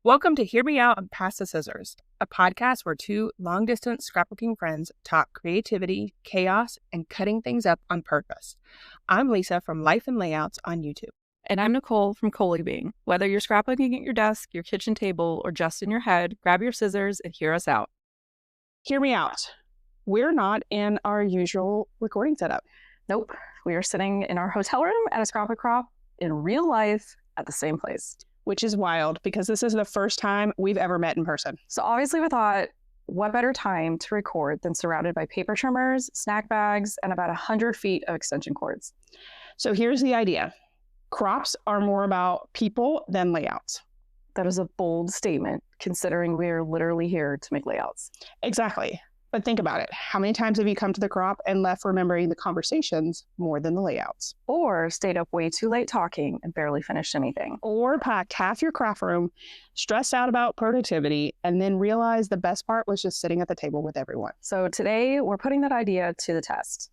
Welcome to Hear Me Out and Pass the Scissors, a podcast where two long-distance scrapbooking friends talk creativity, chaos, and cutting things up on purpose. I'm Lisa from Life and Layouts on YouTube. And I'm Nicole from ColieBing. Whether you're scrapbooking at your desk, your kitchen table, or just in your head, grab your scissors and hear us out. Hear me out. We're not in our usual recording setup. Nope. We are sitting in our hotel room at a ScrapRoom Crop in real life at the same place. Which is wild because this is the first time we've ever met in person. So obviously we thought, what better time to record than surrounded by paper trimmers, snack bags, and about 100 feet of extension cords. So here's the idea. Crops are more about people than layouts. That is a bold statement, considering we are literally here to make layouts. Exactly. But think about it. How many times have you come to the crop and left remembering the conversations more than the layouts? Or stayed up way too late talking and barely finished anything. Or packed half your craft room, stressed out about productivity, and then realized the best part was just sitting at the table with everyone. So today we're putting that idea to the test.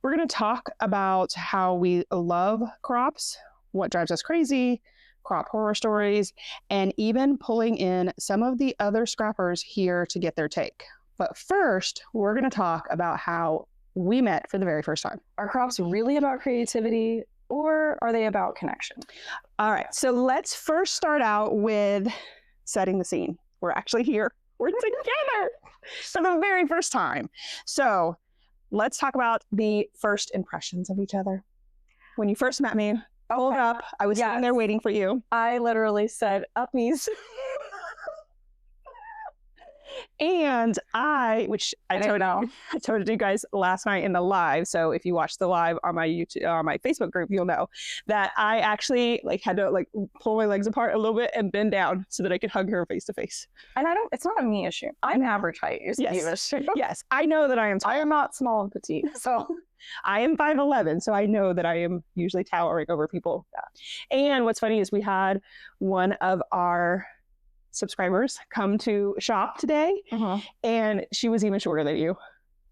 We're going to talk about how we love crops, what drives us crazy, crop horror stories, and even pulling in some of the other scrappers here to get their take. But first, we're going to talk about how we met for the very first time. Are crops really about creativity, or are they about connection? All right, so let's first start out with setting the scene. We're actually here. We're together for the very first time. So let's talk about the first impressions of each other. When you first met me, pulled up, I was sitting there waiting for you. I literally said, uppies. And I told you guys last night in the live. So if you watch the live on my YouTube, my Facebook group, you'll know that I actually had to pull my legs apart a little bit and bend down so that I could hug her face to face. And it's not a me issue. I'm average height. Yes. Yes. I know that I am tall. I am not small and petite. So I am 5'11", so I know that I am usually towering over people. Yeah. And what's funny is we had one of our subscribers come to shop today, and she was even shorter than you.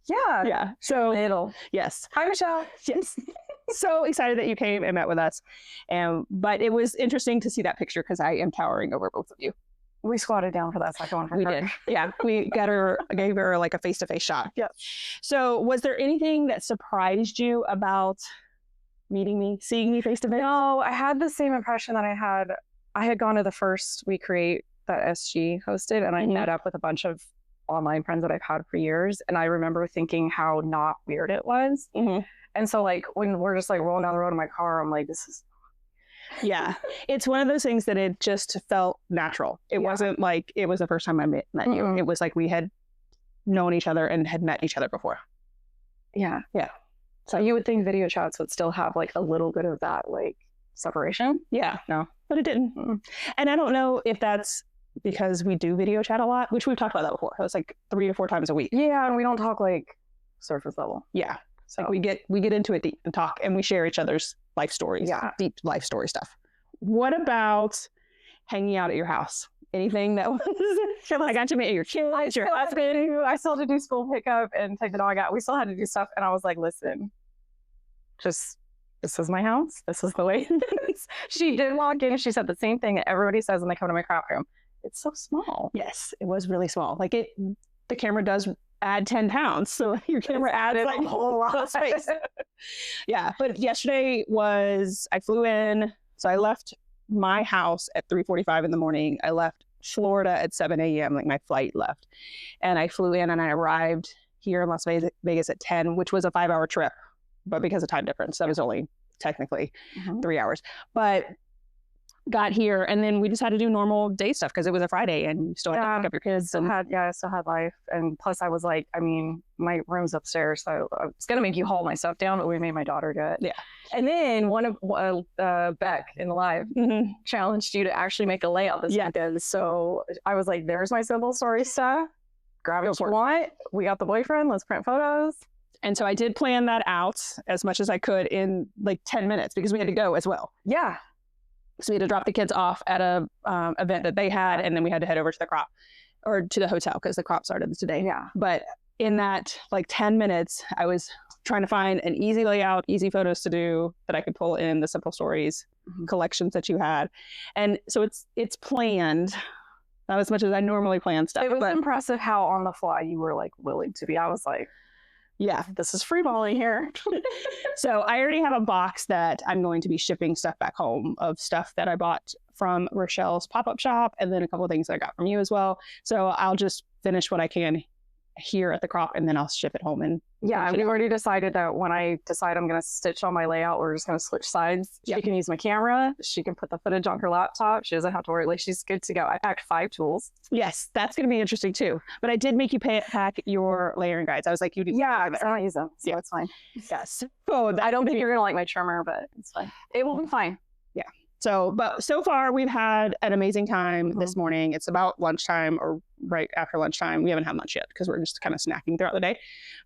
Yeah. So little. Yes. Hi, Rochelle. Yes. So excited that you came and met with us. But it was interesting to see that picture because I am towering over both of you. We squatted down for that second one. We did. Yeah. We gave her a face-to-face shot. Yeah. So was there anything that surprised you about meeting me, seeing me face-to-face? No, I had the same impression that I had gone to the first We Create that SG hosted, and I met up with a bunch of online friends that I've had for years, and I remember thinking how not weird it was. And so when we're just rolling down the road in my car, I'm like, this is it's one of those things that it just felt natural. It wasn't like it was the first time I met you. It was like we had known each other and had met each other before. So you would think video chats would still have a little bit of that separation. No, but it didn't. And I don't know if that's because we do video chat a lot, which we've talked about that before. It was 3 to 4 times a week. Yeah, and we don't talk surface level. Yeah. So we get into it deep and talk, and we share each other's life stories. Yeah. Deep life story stuff. What about hanging out at your house? Anything that was I got to meet your kids, your husband. I still had to do school pickup and take the dog out. We still had to do stuff, and I was like, listen, this is my house. This is the way it is. She did walk in and she said the same thing that everybody says when they come to my craft room. It's so small. Yes, it was really small. The camera does add 10 pounds. So your camera adds a whole lot of space. Yeah. But yesterday I flew in. So I left my house at 3:45 in the morning. I left Florida at 7 a.m. My flight left. And I flew in and I arrived here in Las Vegas at 10, which was a 5-hour trip. But because of time difference, that was only technically 3 hours. But got here, and then we just had to do normal day stuff because it was a Friday, and you still had to pick up your kids. I still had life. And plus I was my room's upstairs, so I was going to make you haul my stuff down, but we made my daughter do it. Yeah. And then one of Beck in the live challenged you to actually make a layout this weekend. So I was like, there's my simple story stuff. Grab what you want. We got the boyfriend. Let's print photos. And so I did plan that out as much as I could in 10 minutes because we had to go as well. Yeah. So we had to drop the kids off at a event that they had, and then we had to head over to the crop or to the hotel because the crop started today. Yeah. But in that 10 minutes, I was trying to find an easy layout, easy photos to do that I could pull in the simple stories collections that you had. And so it's planned Not as much as I normally plan stuff. It was but impressive how on the fly you were like willing to be. I was like, yeah, this is free balling here. So I already have a box that I'm going to be shipping stuff back home of stuff that I bought from Rochelle's pop-up shop, and then a couple of things I got from you as well. So I'll just finish what I can here at the crop, and then I'll ship it home. And yeah, we've already decided that when I decide I'm going to stitch on my layout, we're just going to switch sides. Yep. She can use my camera. She can put the footage on her laptop. She doesn't have to worry. Like, she's good to go. I packed 5 tools. Yes, that's going to be interesting too. But I did make you pack your layering guides. I was like, you did. Yeah, I don't use them, so Yeah. it's fine. Yes. Oh, I don't think you're going to like my trimmer, but it's fine. It will be fine. But so far we've had an amazing time this morning. It's about lunchtime or right after lunchtime. We haven't had lunch yet because we're just kind of snacking throughout the day.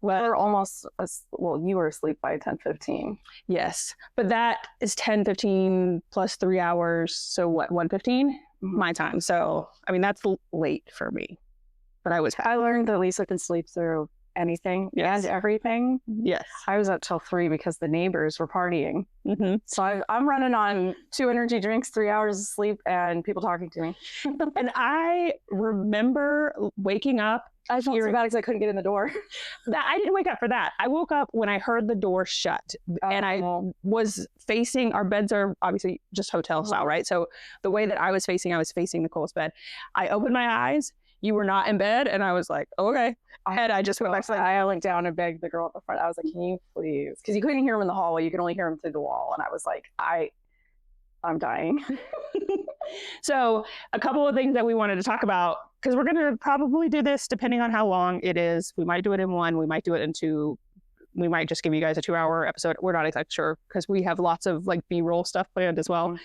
But We're almost, well, you were asleep by 10:15. yes, but that is 10:15 plus 3 hours. So what, 1:15 my time. So, I mean, that's late for me, but I was, I learned that Lisa can sleep through anything Yes. and everything. yes. I was up till 3 because the neighbors were partying. Mm-hmm. So I'm running on 2 energy drinks, 3 hours of sleep, and people talking to me. And I remember waking up. I felt so bad because I couldn't get in the door. That I didn't wake up for that. I woke up when I heard the door shut, and I was facing, our beds are obviously just hotel style, right? So the way that I was facing Nicole's bed. I opened my eyes. You were not in bed, and I was like, oh, okay. And I just went back to sleep. I went down and begged the girl at the front. I was like, can you please? Because you couldn't hear him in the hallway. You could only hear him through the wall. And I was like, I'm dying. So a couple of things that we wanted to talk about, because we're going to probably do this depending on how long it is. We might do it in 1. We might do it in 2. We might just give you guys a 2-hour episode. We're not exactly sure because we have lots of like B-roll stuff planned as well.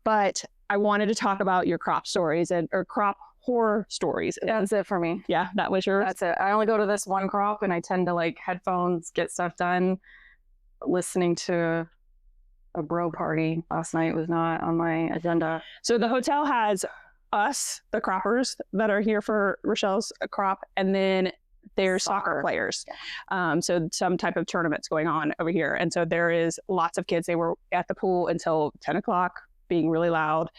But I wanted to talk about your crop stories or crop horror stories. That's it for me. Yeah, that was yours. That's it. I only go to this one crop, and I tend to like headphones, get stuff done. Listening to a bro party last night was not on my agenda. So the hotel has us, the croppers that are here for Rochelle's crop, and then there's soccer players. Yeah. So some type of tournaments going on over here. And so there is lots of kids. They were at the pool until 10 o'clock. Being really loud,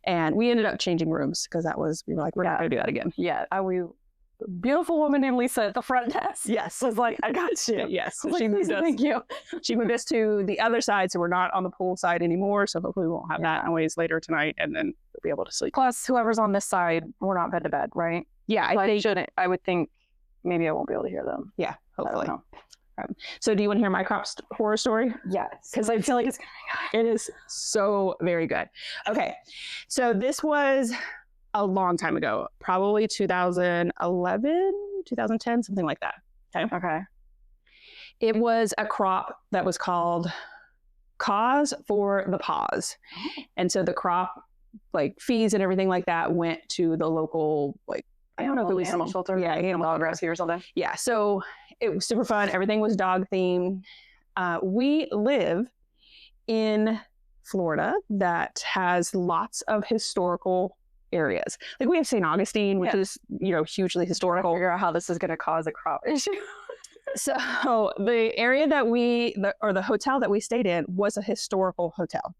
and we ended up changing rooms because we were like, we're not gonna do that again. Yeah, beautiful woman named Lisa at the front desk. Yes, was like, I got you. Yes, so like, she moved us. Thank you. She moved us to the other side, so we're not on the pool side anymore. So hopefully we won't have that noise later tonight, and then we'll be able to sleep. Plus, whoever's on this side, we're not bed to bed, right? Yeah, I would think maybe I won't be able to hear them. Yeah, hopefully. I don't know. So do you want to hear my crop horror story? Yes, because I feel like it is so very good. Okay, so this was a long time ago, probably 2011, 2010, something like that. Okay. It was a crop that was called Cause for the Paws. And so the crop, like fees and everything like that, went to the local, like, I don't know if it was animal shelter. Yeah, animal dog rescue or something. Yeah, so it was super fun. Everything was dog themed. We live in Florida that has lots of historical areas. Like we have St. Augustine, which is, hugely historical. Figure out how this is going to cause a crop issue. So the area that the hotel that we stayed in was a historical hotel.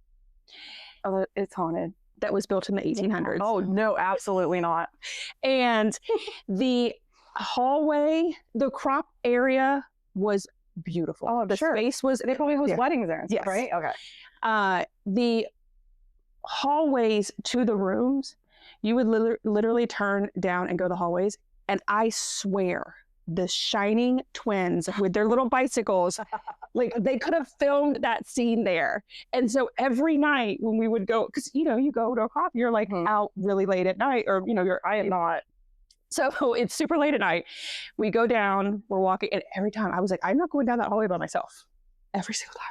Oh, it's haunted. That was built in the 1800s. Oh, no, absolutely not. And the hallway, the crop area was beautiful. Oh, the space was, they probably host weddings there and stuff, yes. right? Okay. The hallways to the rooms, you would literally turn down and go the hallways. And I swear, the Shining twins with their little bicycles, like they could have filmed that scene there. And so every night when we would go, because you go to a crop, you're like out really late at night, or I am not. So it's super late at night. We go down, we're walking, and every time I was like, I'm not going down that hallway by myself. Every single time.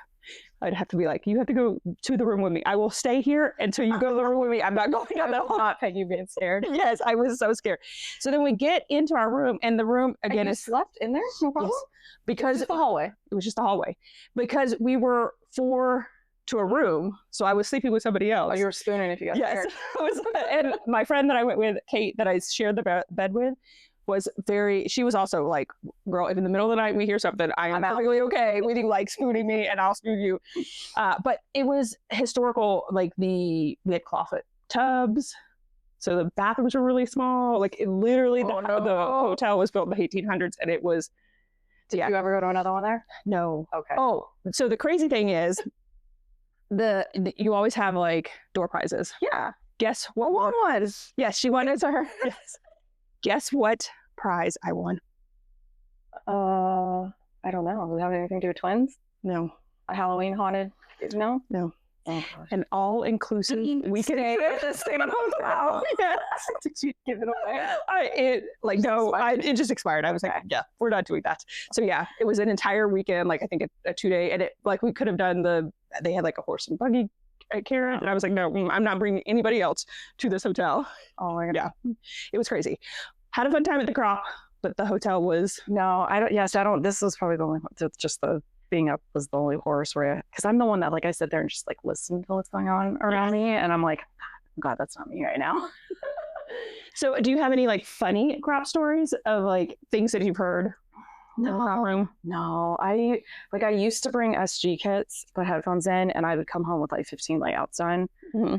I'd have to be like, you have to go to the room with me. I will stay here until you go to the room with me. I'm not going down that hallway. Not Peggy being scared. Yes, I was so scared. So then we get into our room, and the room again is slept in there. No problem. Yes, because it was just the hallway. It was just the hallway because we were 4 to a room, so I was sleeping with somebody else. Oh, you were spooning if you got scared. And my friend that I went with, Kate, that I shared the bed with, she was also like, girl, if in the middle of the night we hear something, I'm perfectly okay with you like spooning me and I'll spoon you. But it was historical, like we had clawfoot tubs, So the bathrooms were really small. Like it literally, the hotel was built in the 1800s, and it was. Did you ever go to another one there? No. Okay. Oh, so the crazy thing is, you always have like door prizes. Yeah. Guess what one was? Yes, she won it to her. Yes. Guess what prize I won? I don't know. Does it have anything to do with twins? No. A Halloween haunted? No. No. Oh, an all-inclusive weekend at the same hotel. Yes. Did you give it away? It just expired. I was like, yeah, we're not doing that. So yeah, it was an entire weekend, like I think a 2-day, and it like we could have done they had like a horse and buggy carriage, and I was like, no, I'm not bringing anybody else to this hotel. Oh my God. Yeah, it was crazy. Had a fun time at the Crop, but the hotel was. No, I don't. Yes, I don't. This was probably the only. Just the being up was the only horror story, because I'm the one that, like, I sit there and just like listen to what's going on around me, and I'm like, God, that's not me right now. So do you have any like funny Crop stories of like things that you've heard? No, I used to bring SG kits, put headphones in, and I would come home with like 15 layouts done. Mm-hmm.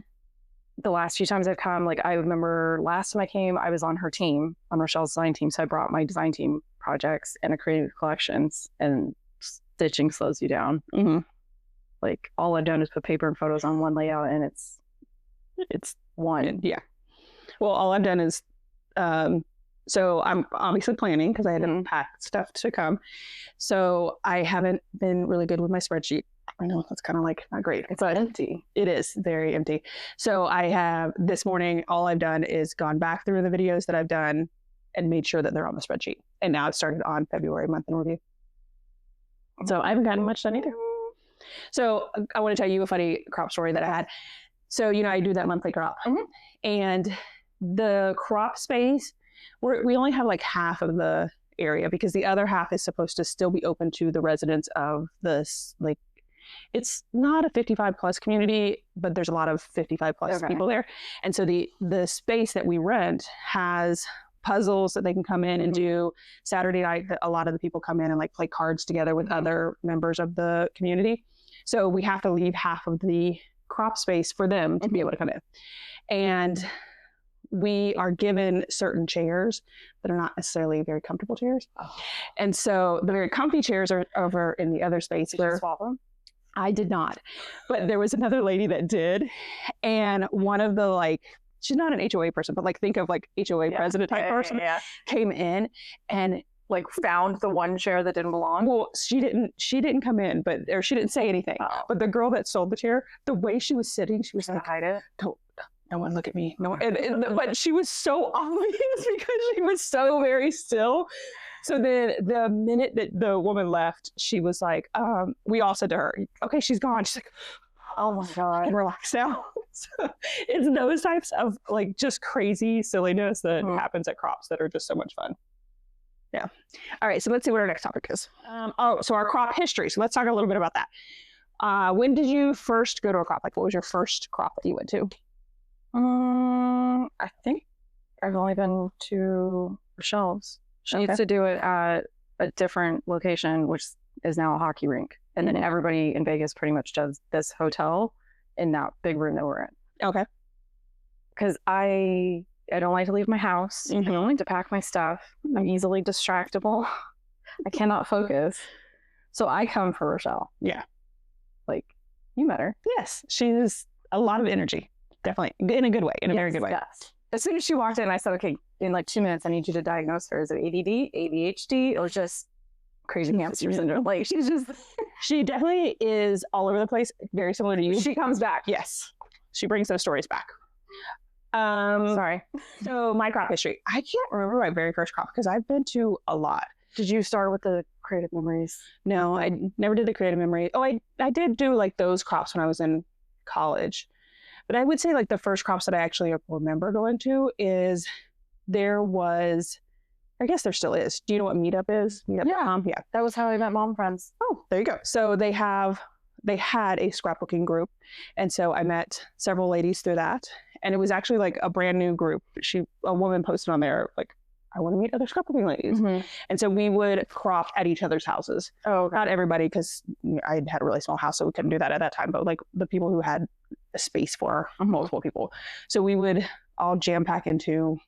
The last few times I've come, like I remember last time I came, I was on her team, on Rochelle's design team, so I brought my design team projects and a creative collections, and stitching slows you down. Mm-hmm. Like all I've done is put paper and photos on one layout, and it's one. Yeah. Well, all I've done is, so I'm obviously planning because I had to pack stuff to come. So I haven't been really good with my spreadsheet. I know that's kind of like not great. It's empty. It is very empty. So I have this morning, all I've done is gone back through the videos that I've done and made sure that they're on the spreadsheet. And now I've started on February month in review. So I haven't gotten much done either. So I want to tell you a funny Crop story that I had. So, I do that monthly Crop. Mm-hmm. And the Crop space, we only have like half of the area because the other half is supposed to still be open to the residents of this, like, it's not a 55 plus community, but there's a lot of 55 plus people there. And so the space that we rent has puzzles that they can come in and do. Saturday night, a lot of the people come in and like play cards together with other members of the community. So we have to leave half of the Crop space for them to be able to come in. And we are given certain chairs that are not necessarily very comfortable chairs. Oh. And so the very comfy chairs are over in the other space. Did you swap them? I did not, but there was another lady that did. And one of the she's not an HOA person, but think of HOA president type person came in and found the one chair that didn't belong. Well, she didn't come in, or she didn't say anything. Oh. But the girl that sold the chair, the way she was sitting, she was like, hide it. Don't, no one look at me. No one. But she was so obvious because she was so very still. So then the minute that the woman left, she was like, we all said to her, okay, she's gone. She's like, oh my God. And relax now. So it's those types of just crazy silliness that happens at Crops that are just so much fun. Yeah. All right. So let's see what our next topic is. So our Crop history. So let's talk a little bit about that. When did you first go to a Crop? What was your first Crop that you went to? I think I've only been to Rochelle's. She used to do it at a different location, which is now a hockey rink. And then everybody in Vegas pretty much does this hotel in that big room that we're in. Okay. Because I don't like to leave my house. I don't like to pack my stuff. I'm easily distractible. I cannot focus. So I come for Rochelle. Yeah. You met her. Yes. She's a lot of energy. Definitely. In a good way. In a very good way. Yes. As soon as she walked in, I said, okay, in 2 minutes, I need you to diagnose her. Is it ADD, ADHD, or just crazy hamster syndrome? She definitely is all over the place. Very similar to you. She comes back. Yes. She brings those stories back. Sorry. So my Crop history. I can't remember my very first Crop because I've been to a lot. Did you start with the creative memories? No, I never did the creative memory. Oh, I did do those Crops when I was in college. But I would say the first Crops that I actually remember going to is there was, I guess there still is. Do you know what Meetup is? Meetup.com? Yeah. That was how I met Mom Friends. Oh, there you go. So they had a scrapbooking group. And so I met several ladies through that. And it was actually a brand new group. A woman posted on there, I want to meet other scrapbooking ladies. Mm-hmm. And so we would crop at each other's houses. Oh, okay. Not everybody, because I had a really small house, so we couldn't do that at that time. But the people who had a space for multiple people. So we would I'll jam pack into,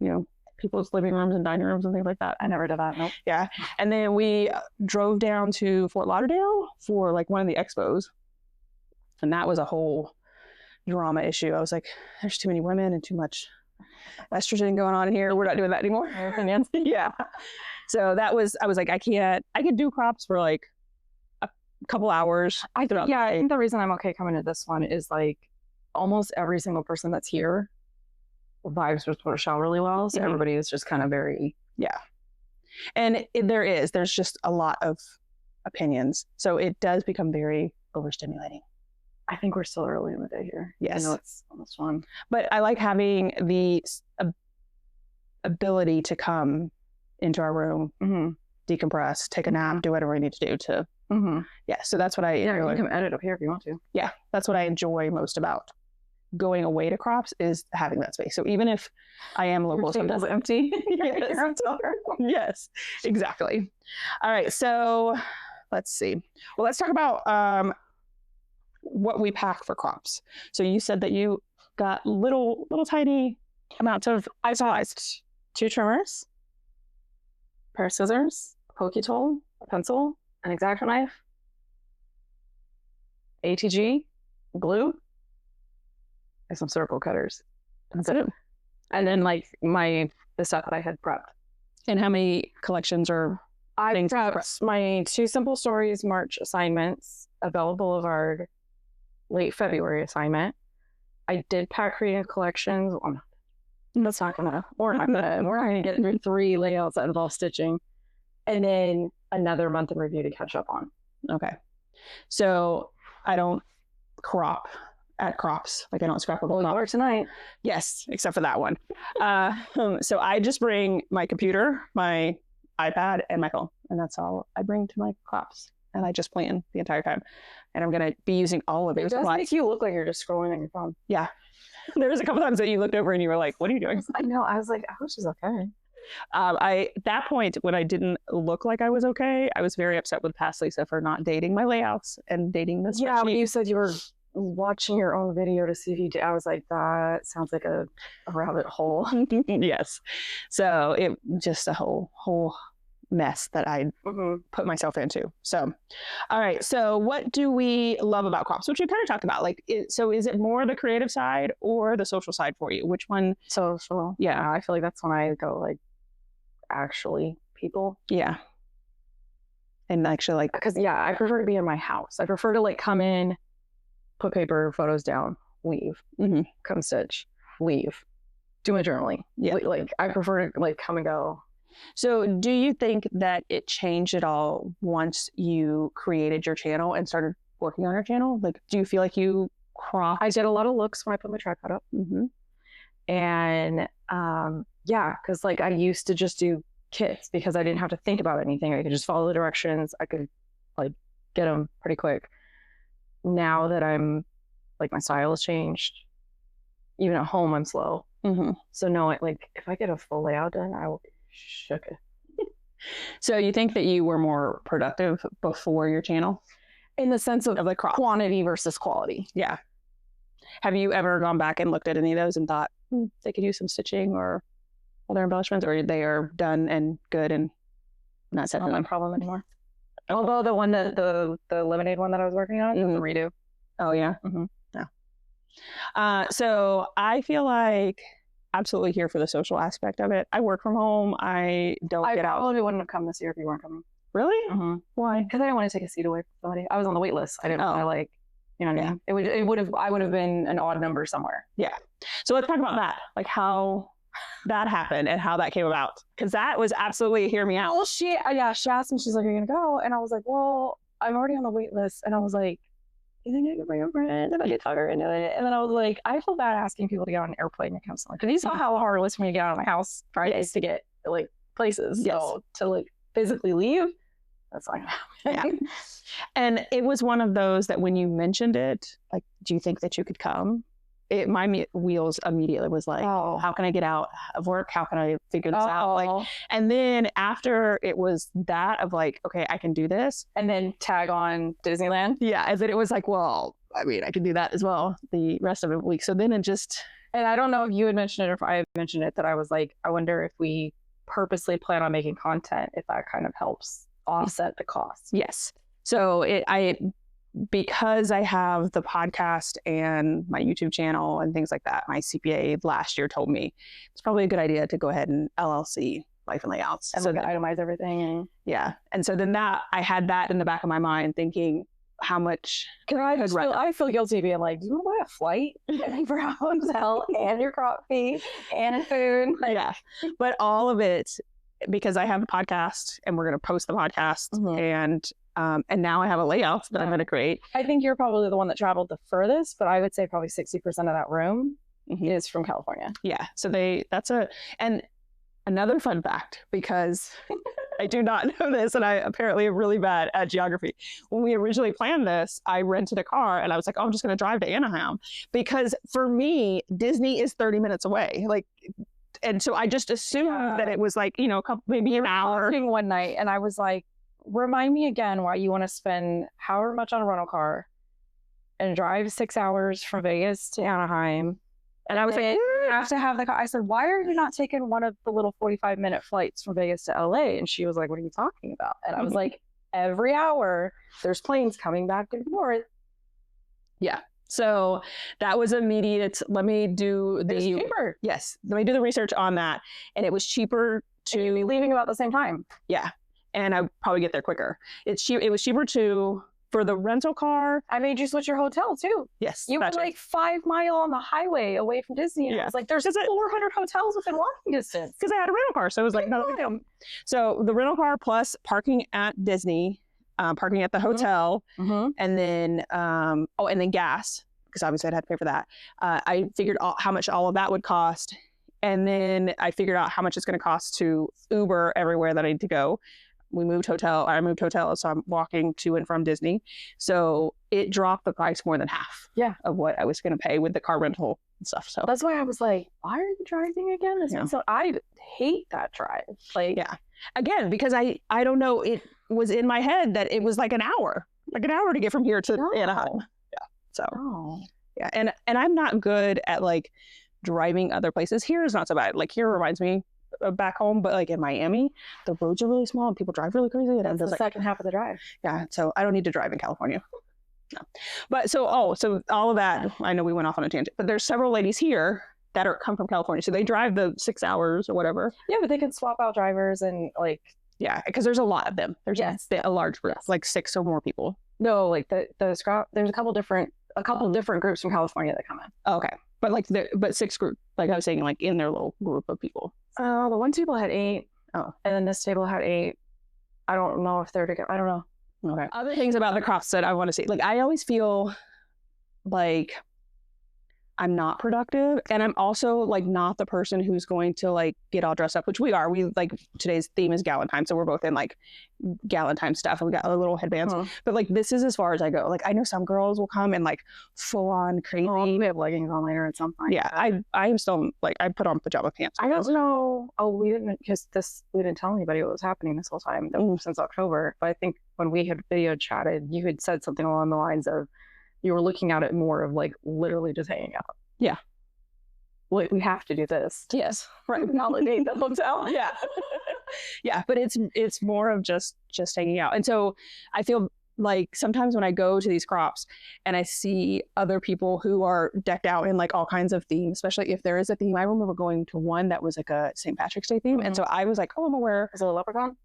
you know, people's living rooms and dining rooms and things like that. I never did that. Nope. Yeah. And then we drove down to Fort Lauderdale for like one of the expos. And that was a whole drama issue. I was like, there's too many women and too much estrogen going on in here. We're not doing that anymore. Yeah. So that was, I was like, I could do crops for like a couple hours. I think the reason I'm okay coming to this one is like almost every single person that's here vibes with Rochelle really well. So everybody is just kind of very, and there's just a lot of opinions. So it does become very overstimulating. I think we're still early in the day here. Yes. I know it's almost fun. But I like having the ability to come into our room, decompress, take a nap, do whatever we need to do to, so that's what I enjoy. You can edit up here if you want to. Yeah, that's what I enjoy most about going away to crops is having that space. So even if I am local, sometimes empty. Yes, exactly. All right, so let's see. Well, let's talk about what we pack for crops. So you said that you got little tiny amounts of. I sized 2 trimmers, a pair of scissors, a pokey tool, a pencil, an X-Acto knife, ATG, glue, and some circle cutters. That's it. And then like the stuff that I had prepped. And how many collections or I prepped my 2 Simple Stories March assignments, a Bella Boulevard late February assignment. I did pack creative collections. We're not gonna get through 3 layouts that involve stitching, and then another month in review to catch up on. Okay, so I don't crop at crops, like I don't scrapbook. Or tonight. Yes, except for that one. So I just bring my computer, my iPad, and my phone, and that's all I bring to my crops. And I just plan the entire time. And I'm going to be using all of it. It does make you look like you're just scrolling on your phone. Yeah. There was a couple times that you looked over and you were like, what are you doing? I know. I was like, I hope she's okay. At that point, when I didn't look like I was okay, I was very upset with past Lisa for not dating my layouts and dating this. Yeah, when you said you were watching your own video to see if you did, I was like, that sounds like a rabbit hole. Yes. So it just a whole mess that I put myself into. So, all right. So what do we love about crops? Which you kind of talked about. Like, so is it more the creative side or the social side for you? Which one? Social. Yeah. I feel like that's when I go like, actually people. Yeah. And actually like, because I prefer to be in my house. I prefer to like come in, put paper, photos down, leave, come stitch, leave, do my journaling. Yeah. Like I prefer to like come and go. So do you think that it changed at all once you created your channel and started working on your channel? Like, do you feel like you cropped? I did a lot of looks when I put my tripod up. And because like I used to just do kits because I didn't have to think about anything. I could just follow the directions. I could like get them pretty quick. Now that I'm like my style has changed, even at home I'm slow. So no, like if I get a full layout done, I will be shook. So you think that you were more productive before your channel? In the sense of like quantity versus quality. Yeah. Have you ever gone back and looked at any of those and thought they could use some stitching or other embellishments, or they are done and good and not set? Not my problem anymore. Although the one that the lemonade one that I was working on, the redo. Oh yeah. Yeah. So I feel like absolutely here for the social aspect of it. I work from home. I don't get out. I probably wouldn't have come this year if you weren't coming. Really? Why? Because I didn't want to take a seat away from somebody. I was on the wait list. I didn't want to like, you know what I mean? I would have been an odd number somewhere. Yeah. So let's talk about that. Like how that happened and how that came about. Because that was absolutely hear me out. Well, she asked me, she's like, are you going to go? And I was like, well, I'm already on the wait list. And I was like, you think I could bring a friend? And I could talk her into it. And then I was like, I feel bad asking people to get on an airplane and come somewhere. Because you saw how hard it was for me to get out of my house Fridays to get like places. Yes. So to like physically leave, that's not gonna happen. Yeah. And it was one of those that when you mentioned it, like, do you think that you could come? My wheels immediately was like, how can I get out of work? How can I figure this out? Like, and then after it was that of like, okay, I can do this. And then tag on Disneyland. Yeah. And then it was like, well, I mean, I can do that as well the rest of the week. So then it just, And I don't know if you had mentioned it or if I had mentioned it, that I was like, I wonder if we purposely plan on making content, if that kind of helps offset the cost. Yes. So because I have the podcast and my YouTube channel and things like that, my CPA last year told me it's probably a good idea to go ahead and LLC Life and Layouts. And so itemize everything. And... yeah. And so then I had that in the back of my mind thinking, how much I feel guilty being like, do you want to buy a flight for a hotel and your crop fee and food? Like, yeah. But all of it, because I have a podcast and we're going to post the podcast, and now I have a layout that I'm going to create. I think you're probably the one that traveled the furthest, but I would say probably 60% of that room is from California. Yeah. So and another fun fact, because I do not know this, and I apparently am really bad at geography. When we originally planned this, I rented a car and I was like, oh, I'm just going to drive to Anaheim, because for me, Disney is 30 minutes away. Like, and so I just assumed that it was like, maybe an hour. One night, and I was like, remind me again why you want to spend however much on a rental car and drive 6 hours from Vegas to Anaheim. And I was like, you have to have the car. I said, why are you not taking one of the little 45-minute flights from Vegas to LA? And she was like, what are you talking about? And I was like, every hour there's planes coming back and forth. Yeah. So that was immediate. Let me do cheaper. Yes. Let me do the research on that. And it was cheaper to be leaving about the same time. Yeah. And I'd probably get there quicker. It was cheaper for the rental car. I made you switch your hotel too. Yes. You were like 5 miles on the highway away from Disney. And I was like, there's 400 hotels within walking distance. Because I had a rental car. So it was like, no. So the rental car plus parking at Disney, parking at the hotel, and then, and then gas, because obviously I'd have to pay for that. I figured how much all of that would cost. And then I figured out how much it's going to cost to Uber everywhere that I need to go. I moved hotels, so I'm walking to and from Disney. So it dropped the price more than half of what I was going to pay with the car rental and stuff. So that's why I was like, why are you driving again? So I hate that drive. Like, again, because I don't know, it was in my head that it was like an hour to get from here to Anaheim. Yeah. So, yeah. And I'm not good at like driving other places. Here is not so bad. Like here reminds me back home, but like in Miami, the roads are really small and people drive really crazy. And that's the second half of the drive. Yeah, so I don't need to drive in California. No, but so all of that. I know we went off on a tangent, but there's several ladies here that come from California, so they drive the 6 hours or whatever. Yeah, but they can swap out drivers and like because there's a lot of them. There's a large group, like 6 or more people. No, like the Scrap. There's a couple different groups from California that come in. Oh, okay, but like 6 group, like I was saying, like in their little group of people. The one table had 8. Oh, and then this table had 8. I don't know if they're together. I don't know. Okay. Other things about the crops that I want to see. Like I always feel like I'm not productive, and I'm also like not the person who's going to like get all dressed up, which we are. We like today's theme is Galentine, so we're both in like Galentine stuff, and we got a little headbands. But like this is as far as I go. Like I know some girls will come and like full on crazy. We have leggings on later at some point. Yeah, I am still like I put on pajama pants. I don't know. Oh, we didn't tell anybody what was happening this whole time since October. But I think when we had video chatted, you had said something along the lines of, you were looking at it more of like literally just hanging out. Yeah. We have to do this. Yes. Right. Validate the hotel. Yeah. Yeah. But it's more of just hanging out. And so I feel like sometimes when I go to these crops and I see other people who are decked out in like all kinds of themes, especially if there is a theme. I remember going to one that was like a St. Patrick's Day theme. And so I was like, oh, I'm aware. Is it a leprechaun?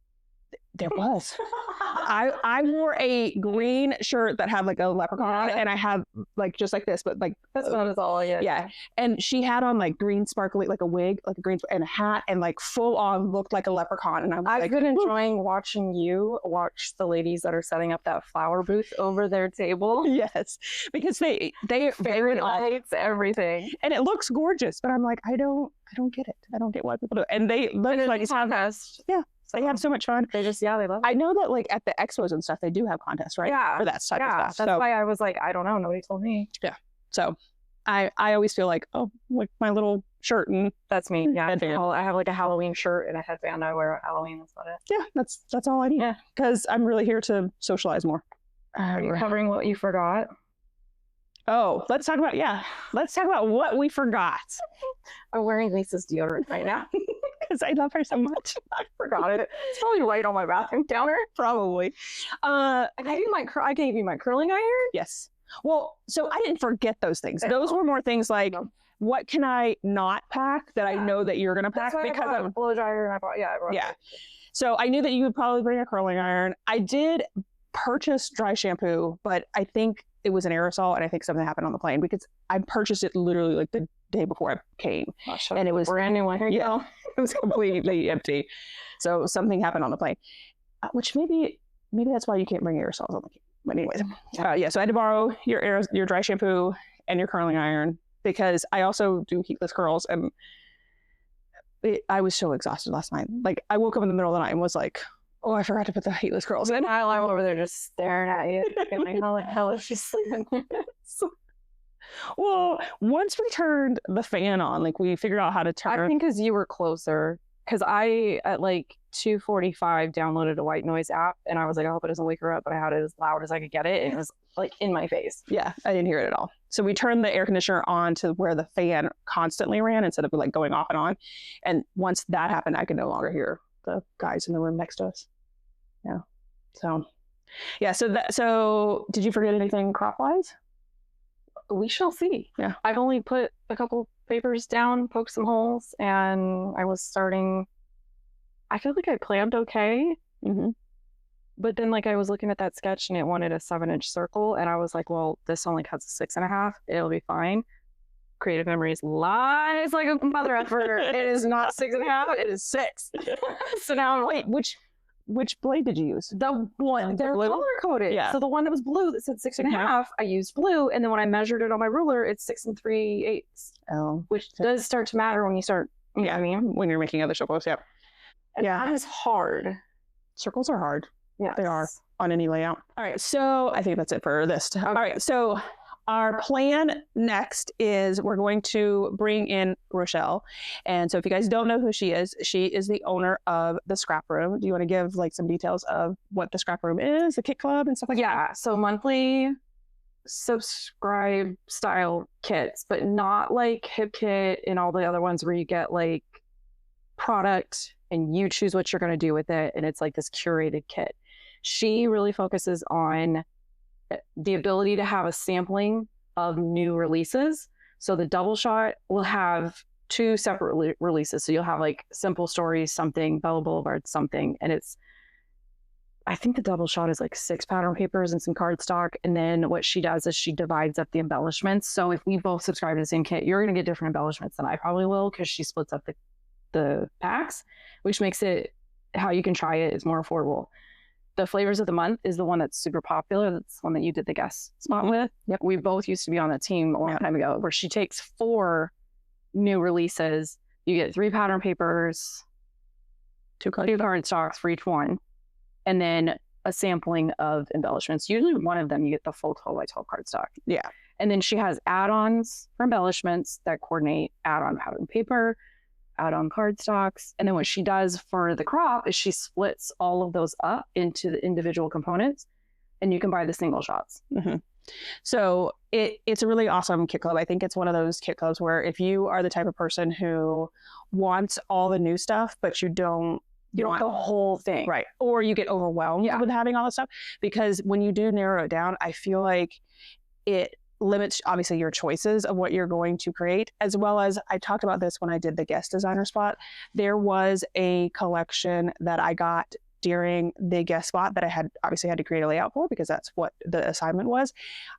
There was. I wore a green shirt that had like a leprechaun, and I had like just like this, but like that's not at all. Yeah. And she had on like green sparkly, like a wig, like a green and a hat, and like full on looked like a leperchaun. And I've been enjoying watching you watch the ladies that are setting up that flower booth over their table. Yes, because they very lights everything, and it looks gorgeous. But I'm like, I don't get it. I don't get why people do it. And they like contest. Yeah. They have so much fun. They love it. I know that like at the expos and stuff, they do have contests, right? Yeah. For that type of stuff. That's why I was like, I don't know. Nobody told me. Yeah. So I always feel like, oh, like my little shirt and that's me. Yeah. Headband. I have like a Halloween shirt and a headband I wear at Halloween. That's about it. Yeah. That's all I need. Yeah. Because I'm really here to socialize more. Are you covering what you forgot? Oh, let's talk about what we forgot. I'm wearing Lisa's deodorant right now Because I love her so much. I forgot it. It's probably right on my bathroom counter. Probably. I gave you my curling iron. Yes. Well, so I didn't forget those things. Those were more things like, what can I not pack that I know that you're going to pack? Because I bought a blow dryer and I brought So I knew that you would probably bring a curling iron. I did purchase dry shampoo, but I think it was an aerosol, and I think something happened on the plane because I purchased it literally like the day before I came, and it was brand new one. Here you go. It was completely empty. So something happened on the plane, which maybe that's why you can't bring aerosols on the plane. But anyways, so I had to borrow your dry shampoo and your curling iron because I also do heatless curls, and I was so exhausted last night. Like I woke up in the middle of the night and was like, oh, I forgot to put the heatless curls in. I'm over there just staring at you. Like, how the hell is she sleeping? Well, once we turned the fan on, like we figured out how to turn. I think because you were closer. Because I, at like 2:45, downloaded a white noise app, and I was like, I hope it doesn't wake her up, but I had it as loud as I could get it, and it was like in my face. Yeah, I didn't hear it at all. So we turned the air conditioner on to where the fan constantly ran instead of like going off and on. And once that happened, I could no longer hear the guys in the room next to us. Yeah. So, yeah. So did you forget anything crop wise? We shall see. Yeah. I've only put a couple papers down, poked some holes, and I was starting. I feel like I planned okay. Mm-hmm. But then, like, I was looking at that sketch and it wanted a 7-inch circle, and I was like, well, this only cuts a 6.5. It'll be fine. Creative Memories lies like a mother effer. It is not 6.5. It is 6. So now I'm like, Which blade did you use? The one they're color coded. Yeah. So the one that was blue that said 6.5, I used blue, and then when I measured it on my ruler, it's 6 3/8. Oh, which does start to matter when you start. You know what I mean, when you're making other circles. Yeah. And that is hard. Circles are hard. Yeah, they are on any layout. All right, so I think that's it for this. Okay. All right, so our plan next is we're going to bring in Rochelle. And so if you guys don't know who she is the owner of the Scrap Room. Do you want to give like some details of what the Scrap Room is, the kit club and stuff like that? Yeah, so monthly subscribe style kits, but not like Hip Kit and all the other ones where you get like product and you choose what you're going to do with it. And it's like this curated kit. She really focuses on the ability to have a sampling of new releases. So the double shot will have 2 separate releases. So you'll have like Simple Stories, something, Bella Boulevard, something. And I think the double shot is like 6 pattern papers and some cardstock. And then what she does is she divides up the embellishments. So if we both subscribe to the same kit, you're going to get different embellishments than I probably will because she splits up the packs, which makes it how you can try it is more affordable. The flavors of the month is the one that's super popular. That's the one that you did the guest spot with. Yep. We both used to be on that team a long time ago, where she takes 4 new releases. You get 3 pattern papers, 2 cardstocks for each one, and then a sampling of embellishments. Usually one of them, you get the full 12x12 cardstock. Yeah. And then she has add-ons for embellishments that coordinate add-on pattern paper, add-on cardstocks. And then what she does for the crop is she splits all of those up into the individual components, and you can buy the single shots. Mm-hmm. So it's a really awesome kit club. I think it's one of those kit clubs where if you are the type of person who wants all the new stuff, but you don't want the whole thing. Right. Or you get overwhelmed with having all this stuff, because when you do narrow it down, I feel like it limits obviously your choices of what you're going to create, as well as I talked about this when I did the guest designer spot. There was a collection that I got during the guest spot that I had to create a layout for, because that's what the assignment was.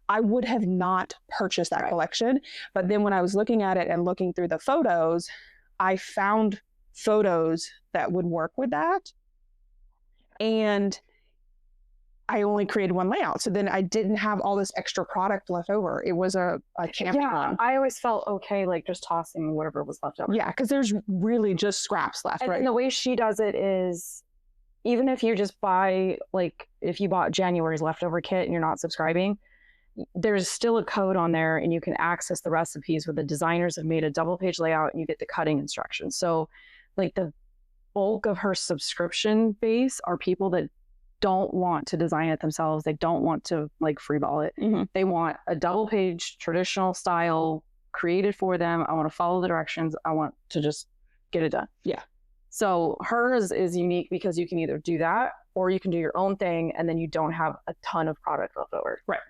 I would have not purchased that collection, but then when I was looking at it and looking through the photos, I found photos that would work with that, and I only created one layout. So then I didn't have all this extra product left over. It was a campy one. I always felt okay, like just tossing whatever was left over. Yeah, because there's really just scraps left, right? And the way she does it is, even if you just buy, like if you bought January's leftover kit and you're not subscribing, there's still a code on there and you can access the recipes where the designers have made a double page layout and you get the cutting instructions. So like the bulk of her subscription base are people that don't want to design it themselves. They don't want to like freeball it. They want a double page, traditional style created for them. I want to follow the directions. I want to just get it done. Yeah. So hers is unique because you can either do that or you can do your own thing, and then you don't have a ton of product left over. Right.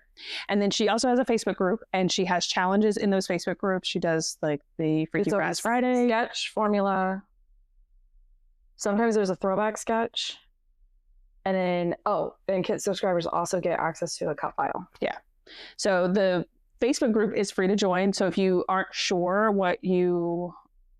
And then she also has a Facebook group, and she has challenges in those Facebook groups. She does like the Freaky Fast Friday sketch formula. Sometimes there's a throwback sketch. And then, and Kit subscribers also get access to a cut file. Yeah. So the Facebook group is free to join. So if you aren't sure what you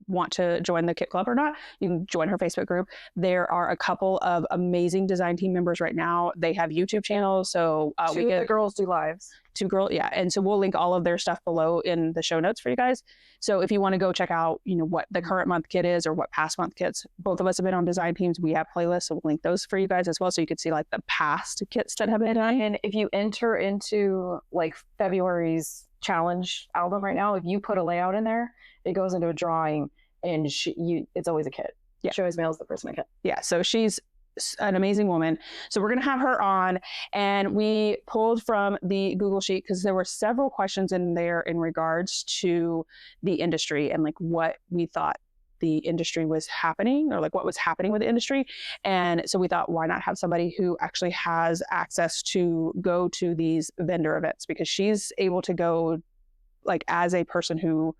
want to join the Kit Club or not, you can join her Facebook group. There are a couple of amazing design team members right now. They have YouTube channels. So two of the girls do lives. Yeah. And so we'll link all of their stuff below in the show notes for you guys. So if you want to go check out, what the current month kit is or what past month kits, both of us have been on design teams. We have playlists. So we'll link those for you guys as well. So you can see like the past kits that have been done. And if you enter into like February's challenge album right now, if you put a layout in there, it goes into a drawing, and it's always a kit. Yeah. She always mails the person a kit. Yeah. So she's an amazing woman. So we're going to have her on, and we pulled from the Google Sheet because there were several questions in there in regards to the industry and like what we thought the industry was happening, or like what was happening with the industry. And so we thought, why not have somebody who actually has access to go to these vendor events, because she's able to go like as a person who,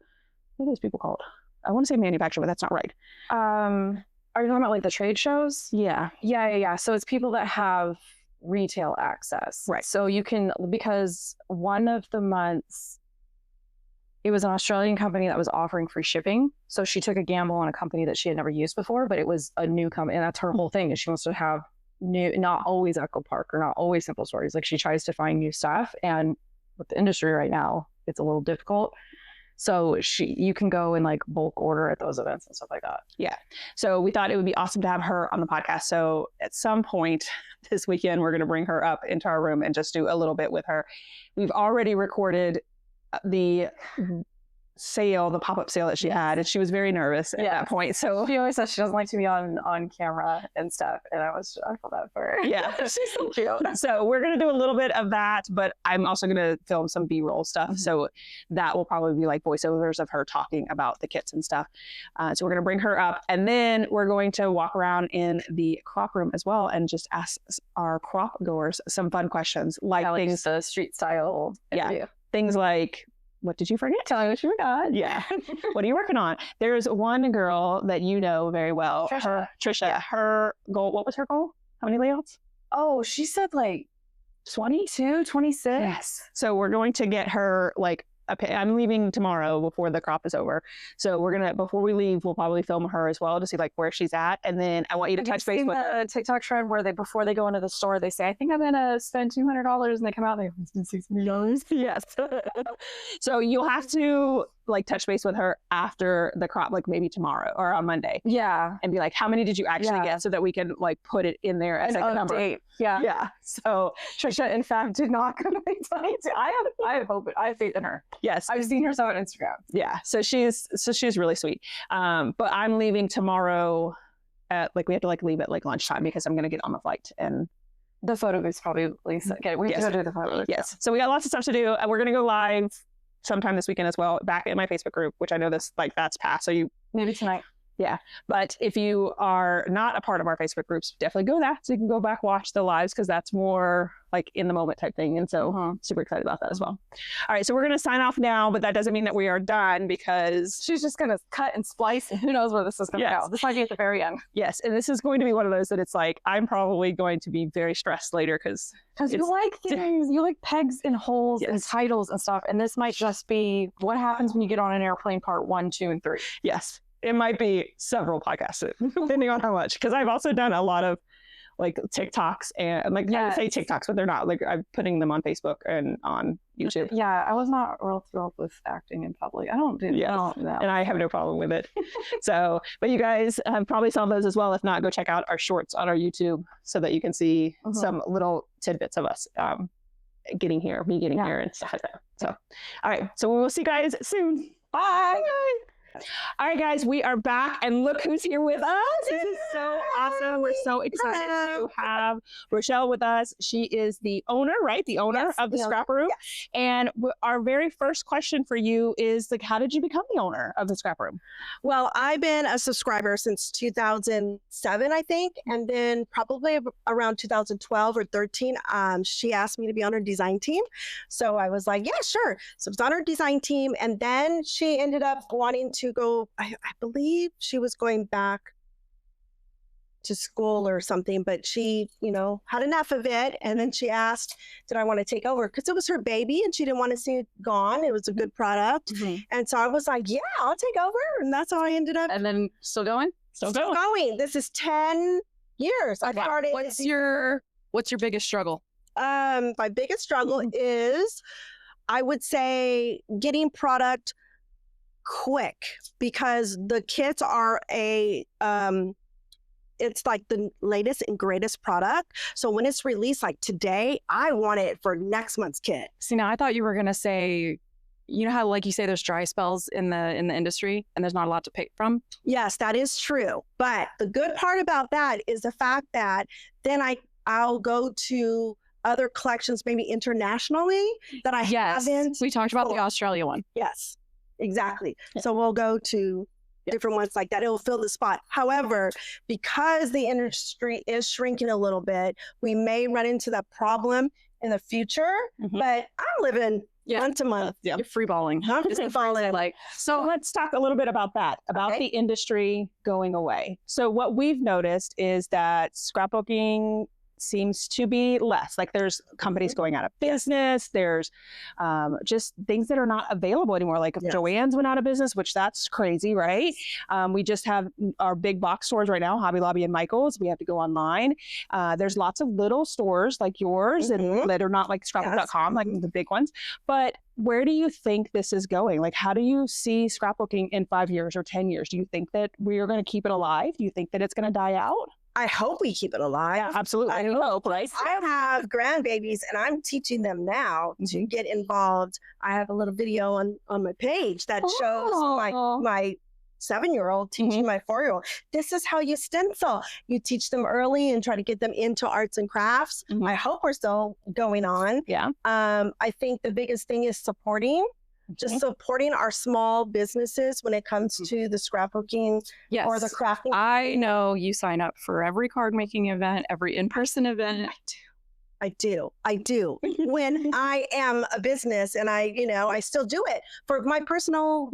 what are those people called? I want to say manufacturer, but that's not right. Are you talking about like the trade shows? Yeah. Yeah. So it's people that have retail access. Right. So you can, because one of the months, it was an Australian company that was offering free shipping. So she took a gamble on a company that she had never used before, but it was a new company. And that's her whole thing, is she wants to have new, not always Echo Park or not always Simple Stories. Like she tries to find new stuff. And with the industry right now, it's a little difficult. So you can go and like bulk order at those events and stuff like that. Yeah. So we thought it would be awesome to have her on the podcast. So at some point this weekend, we're going to bring her up into our room and just do a little bit with her. We've already recorded the sale, the pop-up sale that she had, and she was very nervous at that point. So she always says she doesn't like to be on camera and stuff, and I felt bad for her. Yeah. She's so cute. So we're going to do a little bit of that, but I'm also going to film some B-roll stuff. So that will probably be like voiceovers of her talking about the kits and stuff. So we're going to bring her up, and then we're going to walk around in the crop room as well and just ask our crop goers some fun questions, like things, the street style interview. Yeah, things like, what did you forget? Tell me what you forgot. Yeah. What are you working on? There's one girl that you know very well. Trisha. Yeah. Her goal, what was her goal? How many layouts? Oh, she said like 22, 26. Yes. So we're going to get her like, I'm leaving tomorrow before the crop is over. So we're going to, before we leave, we'll probably film her as well to see like where she's at. And then I want you to touch base with the TikTok trend where before they go into the store, they say, I think I'm going to spend $200, and they come out and they spend $600. Yes. So you'll have to like touch base with her after the crop, like maybe tomorrow or on Monday. Yeah. And be like, how many did you actually get, so that we can like put it in there as like a number. Yeah. Yeah. So Trisha, in fact, did not go to 22. I have hope. I have faith in her. Yes. I've seen her so on Instagram. Yeah. So she's really sweet. But I'm leaving tomorrow at like, we have to like leave at like lunchtime because I'm going to get on the flight, and the photo booth's probably Lisa. Okay, we have to go do the photo booth. Yes. So we got lots of stuff to do, and we're going to go live sometime this weekend as well, back in my Facebook group, which I know that's past. So maybe tonight. Yeah. But if you are not a part of our Facebook groups, definitely go that. So you can go back, watch the lives, because that's more like in the moment type thing. And so super excited about that as well. All right. So we're going to sign off now, but that doesn't mean that we are done, because she's just going to cut and splice, and who knows where this is going to go. This might be at the very end. Yes. And this is going to be one of those that it's like, I'm probably going to be very stressed later because you like things, you like pegs and holes and titles and stuff. And this might just be what happens when you get on an airplane, part 1, 2, and 3. Yes. It might be several podcasts, depending on how much. Because I've also done a lot of like TikToks, and like I say TikToks, but they're not. Like I'm putting them on Facebook and on YouTube. Yeah, I was not real thrilled with acting in public. I don't do that. And I have no problem with it. So, but you guys have probably saw those as well. If not, go check out our shorts on our YouTube so that you can see some little tidbits of us getting here and stuff like that. So, all right. So we will see you guys soon. Bye. Bye. All right, guys, we are back, and look who's here with us. This is so awesome. We're so excited to have Rochelle with us. She is the owner, right? The owner of the Scrap Room. Yes. And our very first question for you is, like, how did you become the owner of the Scrap Room? Well, I've been a subscriber since 2007, I think. And then probably around 2012 or 13, she asked me to be on her design team. So I was like, yeah, sure. So I was on her design team. And then she ended up wanting to go, I believe she was going back to school or something, but she, had enough of it. And then she asked, did I want to take over? Because it was her baby and she didn't want to see it gone. It was a good product. And so I was like, yeah, I'll take over. And that's how I ended up. And then still going? Still going. This is 10 years. I started. What's your biggest struggle? My biggest struggle is, I would say, getting product quick, because the kits are it's like the latest and greatest product. So when it's released, like today, I want it for next month's kit. See, now I thought you were going to say, you know how, like you say, there's dry spells in the industry and there's not a lot to pick from? Yes, that is true. But the good part about that is the fact that then I'll go to other collections, maybe internationally, that I haven't. We talked about the Australia one. Yes, exactly. So we'll go to different ones like that. It'll fill the spot. However, because the industry is shrinking a little bit, we may run into that problem in the future. But I'm living month to month. You're free balling. I'm just falling. So let's talk a little bit about that, about the industry going away. So what we've noticed is that scrapbooking seems to be less. Like, there's companies going out of business. There's just things that are not available anymore. Like Joann's went out of business, which that's crazy, right? We just have our big box stores right now, Hobby Lobby and Michael's. We have to go online. There's lots of little stores like yours and that are not like scrapbook.com, like the big ones. But where do you think this is going? Like, how do you see scrapbooking in 5 years or 10 years? Do you think that we are going to keep it alive? Do you think that it's going to die out? I hope we keep it alive. Yeah, absolutely. I hope, right? I have grandbabies and I'm teaching them now to get involved. I have a little video on my page that shows my 7-year-old teaching my 4-year-old. This is how you stencil. You teach them early and try to get them into arts and crafts. I hope we're still going on. Yeah. I think the biggest thing is supporting our small businesses when it comes to the scrapbooking or the crafting. I know you sign up for every card making event, every in-person event. I do. When I am a business, and I still do it for my personal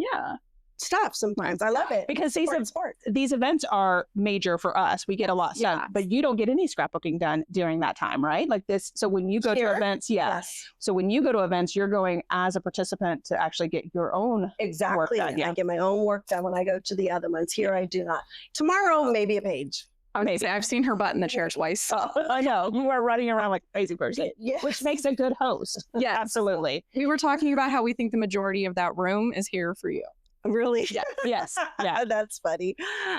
stuff sometimes. I love it. Because these events are major for us. We get a lot done, but you don't get any scrapbooking done during that time, right? Like this. So when you go to events, so when you go to events, you're going as a participant to actually get your own work done. I get my own work done when I go to the other ones. Here I do not. Tomorrow, maybe a page. Amazing. I've seen her butt in the chair twice. I know. You are running around like a crazy person, which makes a good host. Yeah, absolutely. We were talking about how we think the majority of that room is here for you. Really? Yes. That's funny.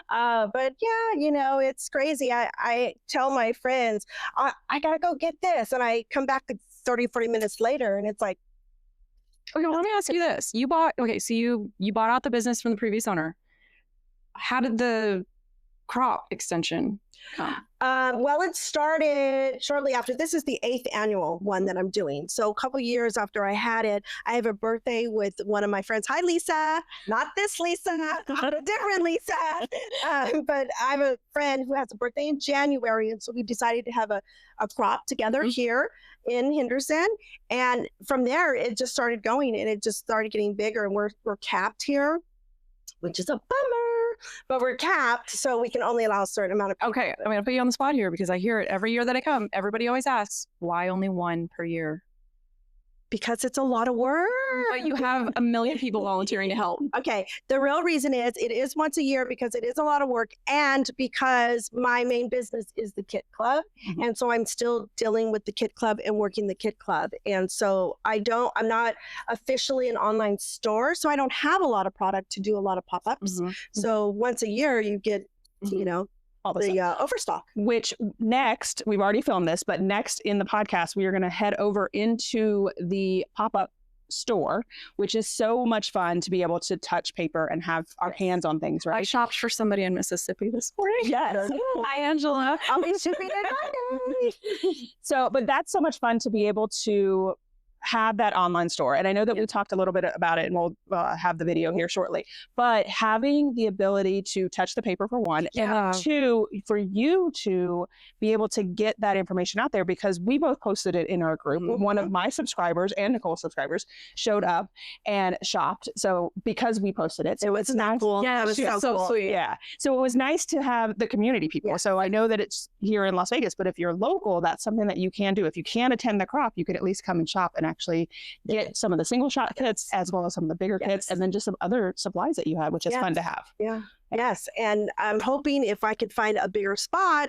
But it's crazy. I tell my friends, I got to go get this. And I come back 30, 40 minutes later and it's like. Okay, well, let me ask you this. So you bought out the business from the previous owner. How did the crop extension come? Well, it started shortly after. This is the 8th annual one that I'm doing. So a couple years after I had it, I have a birthday with one of my friends. Hi, Lisa. Not this Lisa, not a different Lisa. But I have a friend who has a birthday in January. And so we decided to have a crop together here in Henderson. And from there, it just started going and it just started getting bigger. And we're capped here, which is a bummer. But we're capped, so we can only allow a certain amount of people. Okay, I'm going to put you on the spot here because I hear it every year that I come. Everybody always asks, why only one per year? Because it's a lot of work. But you have a million people volunteering to help. Okay, the real reason is it is once a year because it is a lot of work and because my main business is the Kit Club. And so I'm still dealing with the Kit Club and working the Kit Club. And so I'm not officially an online store, so I don't have a lot of product to do a lot of pop-ups. So once a year you get, all the overstock. Which next, we've already filmed this, but next in the podcast, we are going to head over into the pop-up store, which is so much fun to be able to touch paper and have our hands on things, I right? shopped for somebody in Mississippi this morning. Yes. Hi, Angela. I'll be shipping it. So, but that's so much fun to be able to have that online store. And I know that we talked a little bit about it, and we'll have the video here shortly, but having the ability to touch the paper for one, and two, for you to be able to get that information out there, because we both posted it in our group. One of my subscribers and Nicole's subscribers showed up and shopped. So because we posted it, so It was not cool. Yeah, it was so so cool. sweet. yeah. So it was nice to have the community people. Yeah. So I know that it's here in Las Vegas, but if you're local, that's something that you can do. If you can't attend the crop, you could at least come and shop and actually get some of the single shot kits as well as some of the bigger kits, and then just some other supplies that you had, which is fun to have. Yeah. Yes. And I'm hoping if I could find a bigger spot.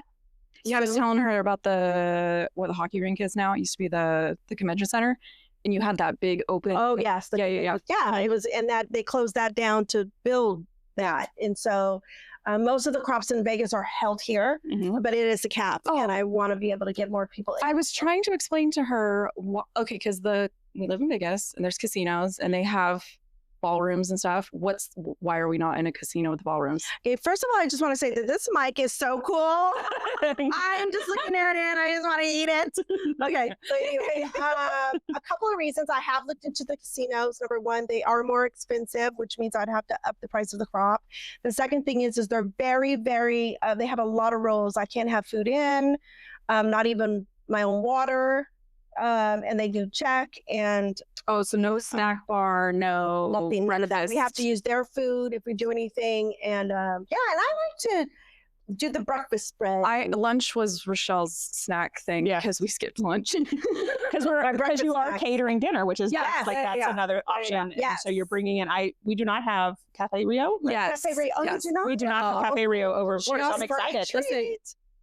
Yeah, I was telling her about the hockey rink is now. It used to be the convention center, and you had that big open. Oh yes. Yeah. Yeah. It was, and that they closed that down to build that. And so most of the crops in Vegas are held here, but it is a cap. Oh. And I want to be able to get more people in. I was trying to explain to her, because we live in Vegas and there's casinos and they have ballrooms and stuff. Why are we not in a casino with ballrooms? Okay, first of all, I just want to say that this mic is so cool. I'm just looking at it. I just want to eat it. Okay. So anyway, a couple of reasons. I have looked into the casinos. Number one, they are more expensive, which means I'd have to up the price of the crop. The second thing is they're very, very, they have a lot of rules. I can't have food in, not even my own water. And they do check, and so no snack bar, no nothing, none of that. We have to use their food if we do anything. And and I like to do the breakfast spread. Lunch was Rochelle's snack thing because we skipped lunch. Because you are catering dinner, which is that's another option. Yeah. So you're bringing in. We do not have Cafe Rio. Yes. Cafe Rio. Oh, yes. you do not? We do not have Cafe Rio over. So I'm excited. Listen,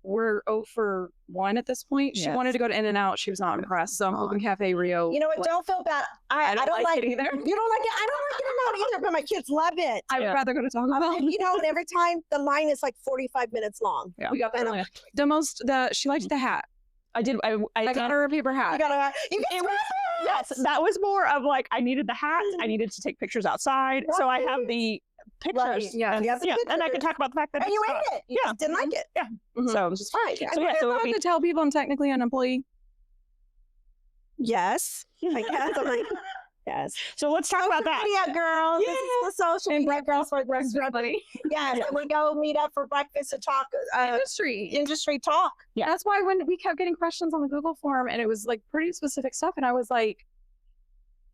we're 0 for 1 at this point. She wanted to go to In-N-Out. She was not impressed. So I'm hoping Cafe Rio. You know what? Don't feel bad. I don't like it either. You don't like it? I don't like In-N-Out either, but my kids love it. I would rather go to Taco Bell. And every time the line is like 45 minutes long. Yeah. We got that. She liked the hat. I did. I got her a paper hat. Yes, that was more of like I needed the hat. I needed to take pictures outside. Right. So I have the pictures. Right. Yeah, and I can talk about the fact that you ate it. You just didn't like it. Yeah. So it's fine. So I have to tell people I'm technically an employee. Yes, I guess. I'm like, yes. So let's talk about that. Yeah, girls. This is the social media girls for breakfast, buddy. Yes, and we go meet up for breakfast and talk industry talk. Yeah, that's why when we kept getting questions on the Google form, and it was like pretty specific stuff, and I was like,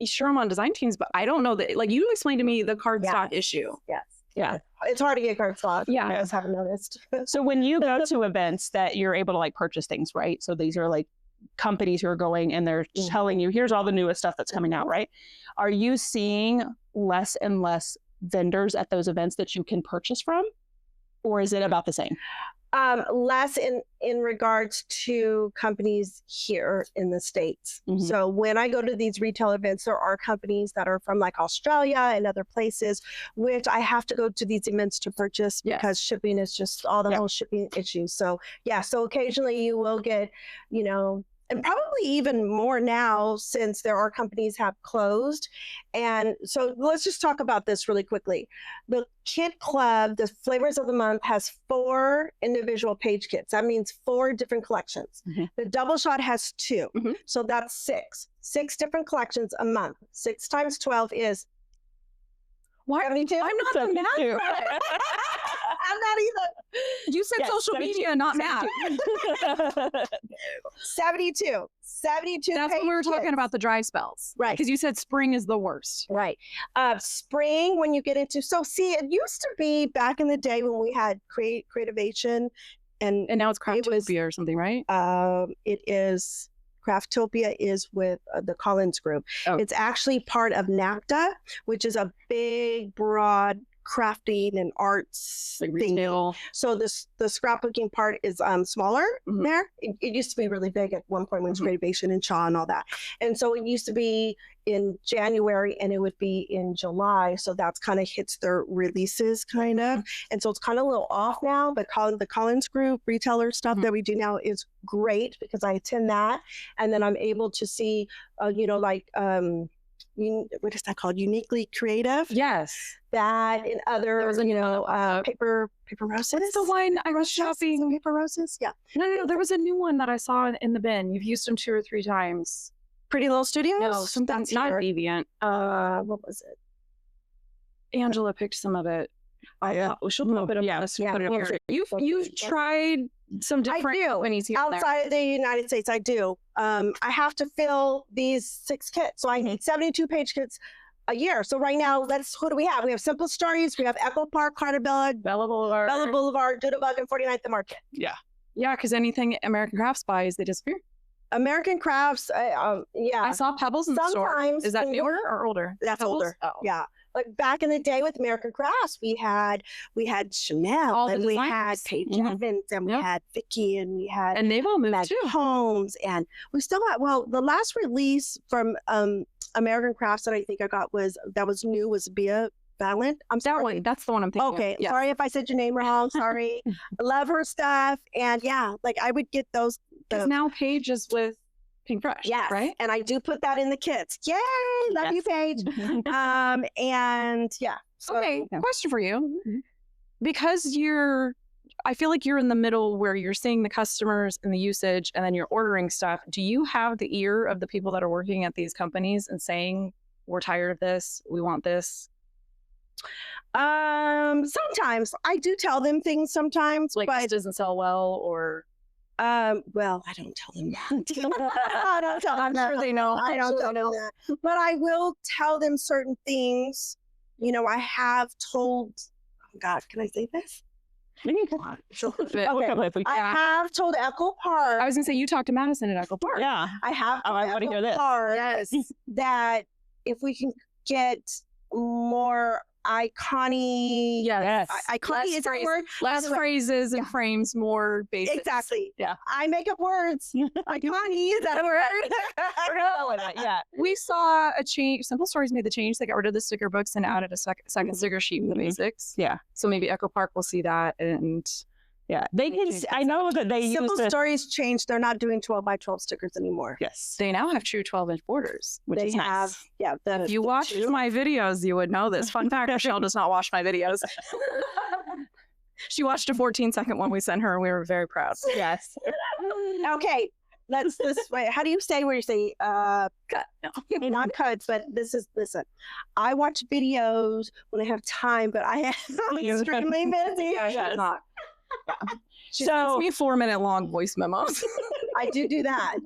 sure, I'm on design teams, but I don't know that. Like you explained to me the cardstock issue. Yes. Yeah. It's hard to get cardstock. Yeah. I just haven't noticed. So when you go to events that you're able to like purchase things, right? So these are like companies who are going and they're telling you, here's all the newest stuff that's coming out, right? Are you seeing less and less vendors at those events that you can purchase from? Or is it about the same? Less in regards to companies here in the States. So when I go to these retail events, there are companies that are from like Australia and other places, which I have to go to these events to purchase because shipping is just all the whole shipping issues. So so occasionally you will get, and probably even more now since there are companies have closed. And so let's just talk about this really quickly. The Kit Club, the Flavors of the Month, has 4 individual page kits. That means 4 different collections. The Double Shot has 2. So that's 6. 6 different collections a month. 6 times 12 is 72. I'm not the math. I'm not either. You said social media, not math. 72. 72. That's when we were talking about the dry spells. Right. Because you said spring is the worst. Right. Spring, when you get into, it used to be back in the day when we had Creativation and now it's Craftopia or something, right? It is. Craftopia is with the Collins Group. Oh. It's actually part of NAFTA, which is a big, broad crafting and arts like thing. Retail. So the scrapbooking part is smaller there. It used to be really big at one point when it was Creativation and Shaw and all that. And so it used to be in January and it would be in July. So that's kind of hits their releases kind of. And so it's kind of a little off now, but the Collins Group retailer stuff that we do now is great because I attend that. And then I'm able to see, what is that called? Uniquely creative. Yes. That and other, There was a paper roses. What's the one I was shopping? Paper roses. Yeah. No. There was a new one that I saw in the bin. You've used them 2 or 3 times. Pretty Little Studios. No, something That's not here. Deviant. What was it? Angela picked some of it. She'll put it up. Yeah, Let's yeah, put it we'll up. see. You've tried some different do. companies here and there. Outside of the United States, I do. I have to fill these 6 kits, so I need 72-page kits a year. So right now, who do we have? We have Simple Stories, we have Echo Park, Carter Bella Boulevard. Bella Boulevard, Judabug, and 49th and Market. Yeah. Yeah, because anything American Crafts buys, they disappear. American Crafts, yeah. I saw Pebbles in the store. Sometimes Is that when- newer or older? That's Pebbles? older. Oh. Yeah. Like back in the day with American Crafts, we had Chanel, All the and we had designers. Paige Mhm. Evans, and we Yep. had Vicky, and we had And they've all moved Meg too. Holmes, and we still got, well, the last release from American Crafts that I think I got was new was Bea Valent. I'm That sorry. one. That's the one I'm thinking of. Okay, Yes. sorry if I said your name wrong. Sorry. I love her stuff, and yeah, like I would get those. Because now Paige is with Pink Fresh. Yes, Right? and I do put that in the kits. Yay! Love you, Paige. And yeah. So, Okay, yeah. question for you. Because I feel like you're in the middle where you're seeing the customers and the usage and then you're ordering stuff. Do you have the ear of the people that are working at these companies and saying, we're tired of this, we want this? sometimes I do tell them things sometimes, Like this but doesn't sell well or well, I don't tell them that. I don't tell them I'm sure that. they know. I don't tell them that. But I will tell them certain things. You know, I have told, oh God, can I say this? But- Okay. I have told Echo Park. I was gonna say you talked to Madison at Echo Park. Yeah. I have Oh, told I wanna Echo hear this. Park Yes. that if we can get more iconic, Yes. iconic Less is that a phrase- word? Less Anyway, phrases and yeah. frames, more basics. Exactly. Yeah. I make up words. Iconic is that a word? Yeah. We saw a change. Simple Stories made the change. They got rid of the sticker books and added a second sticker sheet with the Mhm. basics. Yeah. So maybe Echo Park will see that. And Yeah. They can. I know that they use Simple the. Stories changed. They're not doing 12 by 12 stickers anymore. Yes. they now have true 12-inch borders. Which They is nice. have, yeah. That If is you the watched two. my videos, you would know this. Fun fact, Rochelle does not watch my videos. She watched a 14-second one we sent her, and we were very proud. Yes. Okay, let's this way. How do you say where you say Cut. No. not cuts, but listen. I watch videos when I have time, but I'm extremely busy. She's not. She So- sends me 4-minute long voice memos. I do that.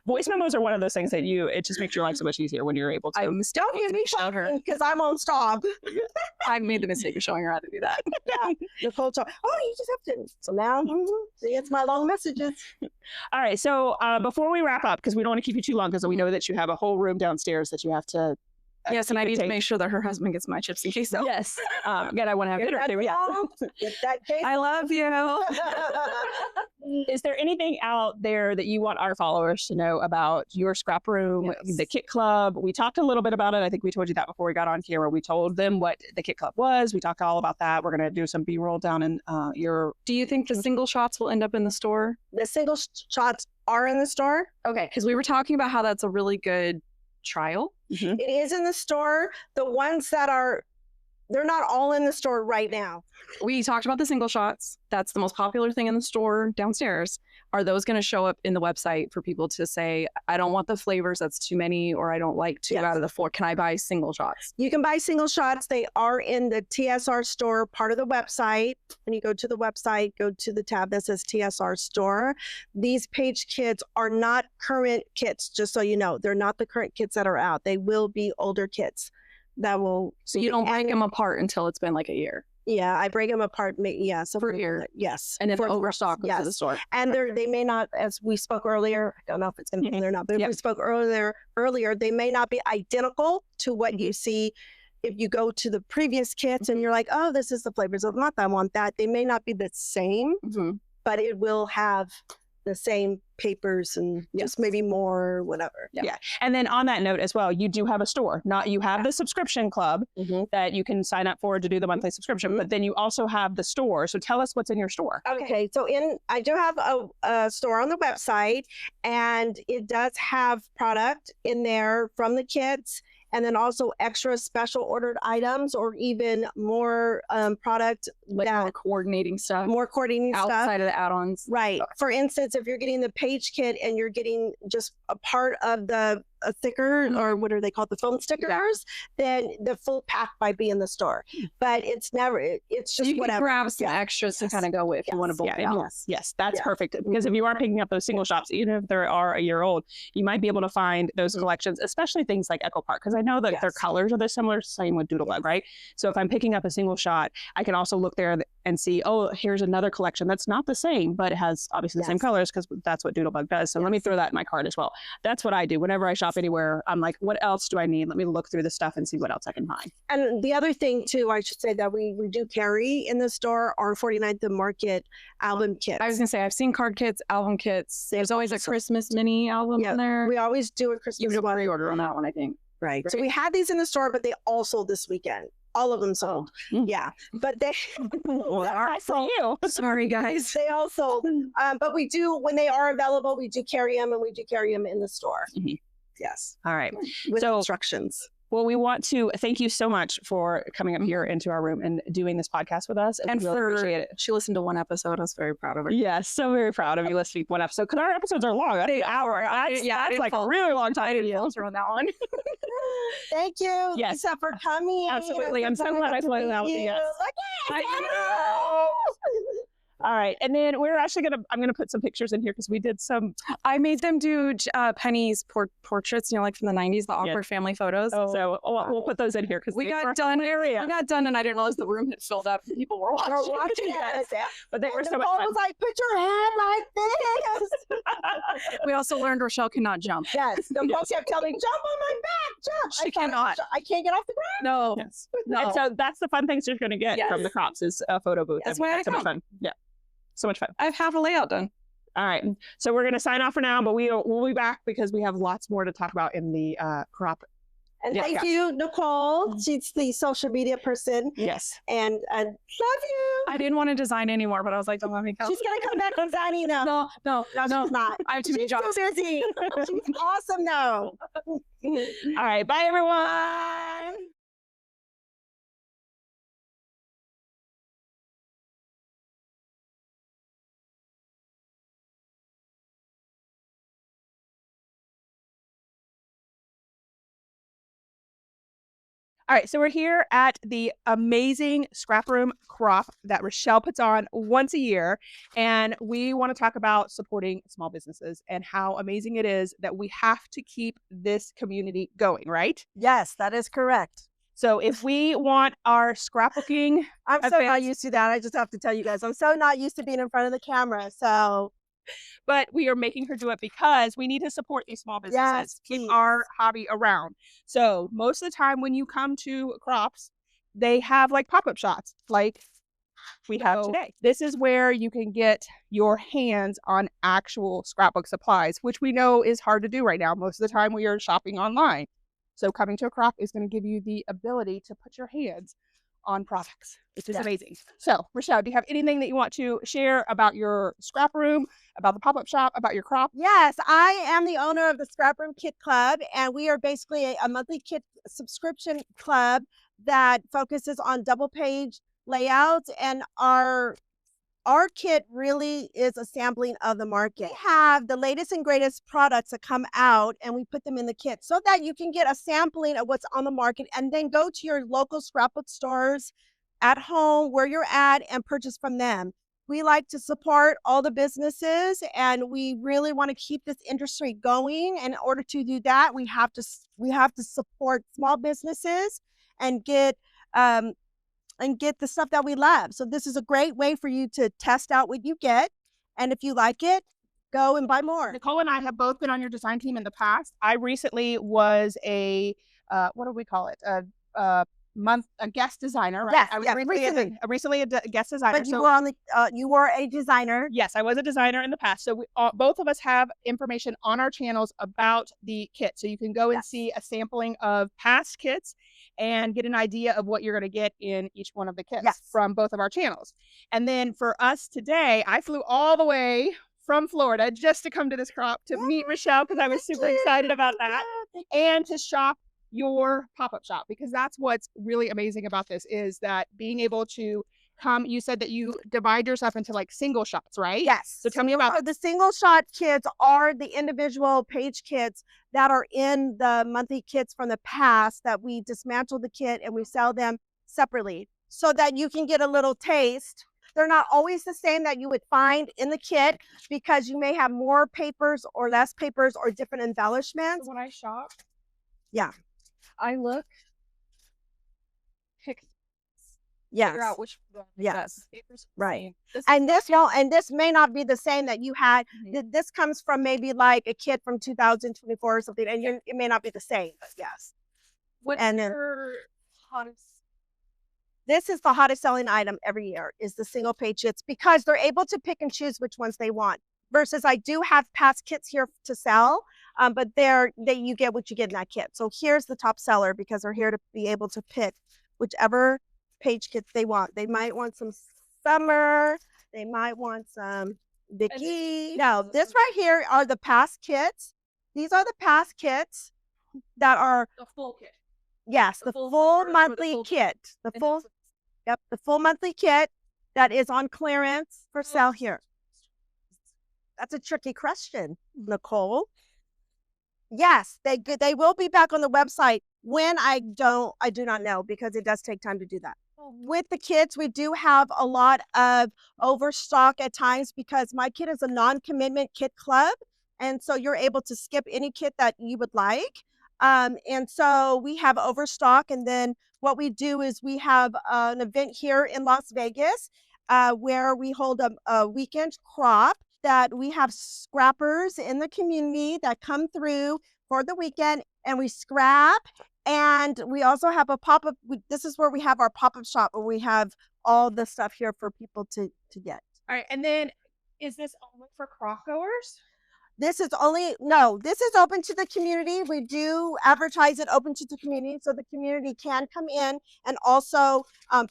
Voice memos are one of those things that it just makes your life so much easier when you're able to. I Don't give me showed her. because I'm on stop. I made the mistake of showing her how to do that. Yeah, Nicole told, oh, you just have to. So now, see, it's my long messages. All right. So before we wrap up, because we don't want to keep you too long, because we know that you have a whole room downstairs that you have to. Yes, and I need to take. make sure that her husband gets my chips and queso. Yes. Again, I want to have dinner too. Yeah. Get that case. I love you. Is there anything out there that you want our followers to know about your scrap room, Yes. the Kit Club? We talked a little bit about it. I think we told you that before we got on camera. We told them what the Kit Club was. We talked all about that. We're going to do some B-roll down in your. Do you think the single shots will end up in the store? The single shots are in the store. Okay, because we were talking about how that's a really good trial. It is in the store. The ones that are, they're not all in the store right now. We talked about the single shots. That's the most popular thing in the store downstairs. Are those going to show up in the website for people to say, I don't want the flavors, that's too many, or I don't like 2 Yes. out of the 4. Can I buy single shots? You can buy single shots. They are in the TSR store part of the website. When you go to the website, go to the tab that says TSR store. These page kits are not current kits, just so you know. They're not the current kits that are out. They will be older kits that will. So you don't break them apart until it's been like a year. Yeah, I break them apart. Yeah, so For here. Yes. And then For- the overstock goes to the yes. store. And they may not, as we spoke earlier, I don't know if it's going to be in there or not, but Yep. we spoke earlier, they may not be identical to what you see if you go to the previous kits and you're like, oh, this is the flavors of month, I want that. They may not be the same, but it will have the same papers and just maybe more, whatever. Yeah. And then on that note as well, you do have a store. You have the subscription club that you can sign up for to do the monthly subscription, but then you also have the store. So tell us what's in your store. Okay, so I do have a store on the website, and it does have product in there from the kits and then also extra special ordered items or even more product More coordinating stuff. More coordinating stuff. Outside of the add-ons. Right. For instance, if you're getting the page kit and you're getting just a part of the thicker, or what are they called, the foam stickers, then the full pack might be in the store. But it's never, it's just you can whatever. grab some extras to kind of go with if you want to bulk it out. Yes, that's perfect. Because if you are picking up those single shops, even if they are a year old, you might be able to find those collections, especially things like Echo Park, because I know that their colors are similar, same with Doodlebug, right? So if I'm picking up a single shot, I can also look there and see, oh, here's another collection that's not the same, but it has obviously the same colors, because that's what Doodlebug does. So let me throw that in my cart as well. That's what I do. Whenever I shop anywhere, I'm like, what else do I need? Let me look through the stuff and see what else I can find. And the other thing too, I should say that we do carry in the store are 49th and Market album kits. I was gonna say, I've seen card kits, album kits. There's always a Christmas mini album in there. We always do a Christmas one. Pre-order on that one, I think. Right. So we had these in the store, but they all sold this weekend. All of them sold. Yeah. But they I saw you. Sorry, guys. They all sold. But we do, when they are available, we do carry them, and we do carry them in the store. Yes. All right. With so instructions. Well, we want to thank you so much for coming up here into our room and doing this podcast with us. And really appreciate it. She listened to one episode. I was very proud of her. Yes, so very proud of you listening to one episode. Because our episodes are long. That's an hour. That's like a really long time. I didn't answer on that one. Thank you, Yes. Lisa, for coming. Absolutely. I'm so glad I played that with you. Yes. I know. All right. And then we're actually I'm going to put some pictures in here because we did some. I made them do Penny's portraits, like from the 90s, the awkward family photos. Oh. So we'll put those in here because we got done. We got done and I didn't realize the room had filled up. People were watching. But they were so much Nicole fun. was like, put your head like this. We also learned Rochelle cannot jump. Yes. Nicole kept telling me, jump on my back, jump. She cannot. I can't get off the ground. No. Yes. No. And so that's the fun things you're going to get from the Crops is a photo booth. That's why I so much fun. Yeah. So much fun. I have half a layout done. All right. So we're going to sign off for now, but we'll be back because we have lots more to talk about in the crop. And thank you, Nicole. She's the social media person. Yes. And I love you. I didn't want to design anymore, but I was like, don't let me come. She's going to come back designing now. No, she's not. I have too many jobs. She's too busy. She's awesome now. All right. Bye, everyone. All right, so we're here at the amazing ScrapRoom Crop that Rochelle puts on once a year, and we want to talk about supporting small businesses and how amazing it is that we have to keep this community going, right? Yes, that is correct. So if we want our scrapbooking... I'm so not used to that. I just have to tell you guys, I'm so not used to being in front of the camera, so... But we are making her do it because we need to support these small businesses, Yes, keep our hobby around. So most of the time when you come to Crops, they have like pop-up shops like we have today. This is where you can get your hands on actual scrapbook supplies, which we know is hard to do right now. Most of the time we are shopping online. So coming to a Crop is going to give you the ability to put your hands on products, which is amazing. So, Rochelle, do you have anything that you want to share about your scrap room, about the pop-up shop, about your crop? Yes, I am the owner of the ScrapRoom Kit Club, and we are basically a monthly kit subscription club that focuses on double page layouts, and our kit really is a sampling of the market. We have the latest and greatest products that come out, and we put them in the kit so that you can get a sampling of what's on the market and then go to your local scrapbook stores at home where you're at and purchase from them. We like to support all the businesses, and we really want to keep this industry going. And in order to do that, we have to support small businesses and get the stuff that we love. So this is a great way for you to test out what you get. And if you like it, go and buy more. Nicole and I have both been on your design team in the past. I recently was a, what do we call it? A guest designer, right? Yes, I was recently a guest designer. But you were on the, you were a designer. Yes, I was a designer in the past. So we, both of us have information on our channels about the kit. So you can go and see a sampling of past kits and get an idea of what you're going to get in each one of the kits from both of our channels. And then for us today, I flew all the way from Florida just to come to this crop to meet Rochelle because I was super excited about that and to shop your pop-up shop, because that's what's really amazing about this is that being able to come, you said that you divide yourself into like single shots, right? Yes. So tell me about the single shot kits are the individual page kits that are in the monthly kits from the past that we dismantle the kit and we sell them separately so that you can get a little taste. They're not always the same that you would find in the kit because you may have more papers or less papers or different embellishments. When I shop, Yeah. I look, pick, Yes. figure out which one is Yes. best. Papers are the Right. same. This And this won't, and this may not be the same that you had. Mhm. This comes from maybe like a kit from 2024 or something, and it may not be the same, but yes. What's and then- your hottest? This is the hottest selling item every year is the single page kits because they're able to pick and choose which ones they want. Versus I do have past kits here to sell, but you get what you get in that kit. So here's the top seller because they're here to be able to pick whichever page kits they want. They might want some summer. They might want some bikini. No, this right here are the past kits. These are the past kits that are, The full kit. yes, the full full summer or the monthly full kit. The And full, that's- yep, the full monthly kit that is on clearance for sale here. That's a tricky question, Nicole. Yes, they will be back on the website. When I do not know because it does take time to do that. With the kits, we do have a lot of overstock at times because my kit is a non-commitment kit club. And so you're able to skip any kit that you would like. And so we have overstock. And then what we do is we have an event here in Las Vegas where we hold a weekend crop that we have scrappers in the community that come through for the weekend and we scrap. And we also have a pop-up. This is where we have our pop-up shop where we have all the stuff here for people to get. all right. And then is this only for crop goers? This is open to the community. We do advertise it open to the community so the community can come in and also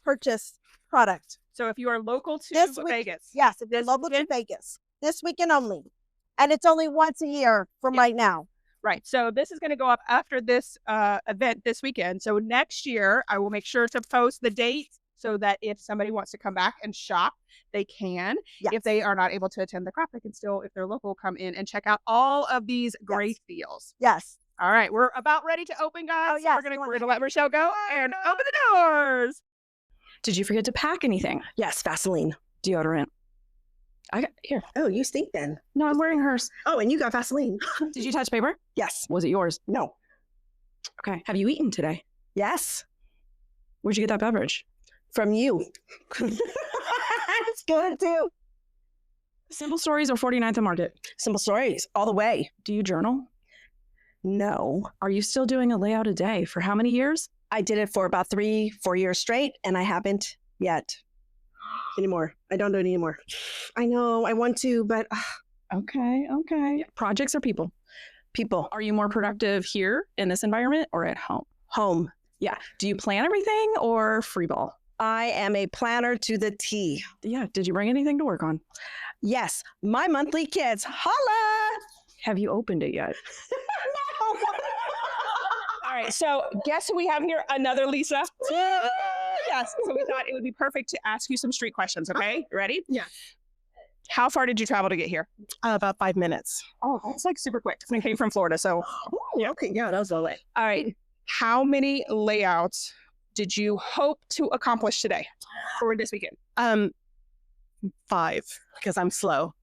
purchase product. So if you are local to This week- Vegas, Yes, if they're local to Vegas. This weekend only. And it's only once a year from right now. right. So this is going to go up after this event this weekend. So next year, I will make sure to post the date so that if somebody wants to come back and shop, they can. Yes. If they are not able to attend the crop, they can still, if they're local, come in and check out all of these great deals. Yes. All right, we're about ready to open, guys. yes, We're go gonna let Rochelle go and open the doors. Did you forget to pack anything? Yes, Vaseline. Deodorant. I got here. Oh, you stink then. No, I'm wearing hers. Oh, and you got Vaseline. Did you touch paper? Yes. Was it yours? No. Okay. Have you eaten today? Yes. Where'd you get that beverage? From you. It's good too. Simple Stories or 49th and Market? Simple Stories all the way. Do you journal? No. Are you still doing a layout a day? For how many years? I did it for about 3-4 years straight and I haven't yet anymore. I don't do it anymore. I know I want to, but Okay. Projects or people? people, Are you more productive here in this environment or at home? home. Yeah. Do you plan everything or free ball? I am a planner to the T. Yeah. Did you bring anything to work on? Yes, my monthly kits. Holla! Have you opened it yet? No. All right, so guess who we have here? Another Lisa. Yes. So we thought it would be perfect to ask you some street questions. Okay, ready? Yeah. How far did you travel to get here? About 5 minutes. Oh, that's like super quick. I came from Florida, so. Yeah, okay, yeah, that was all right. All right. How many layouts did you hope to accomplish today or this weekend? 5 because I'm slow.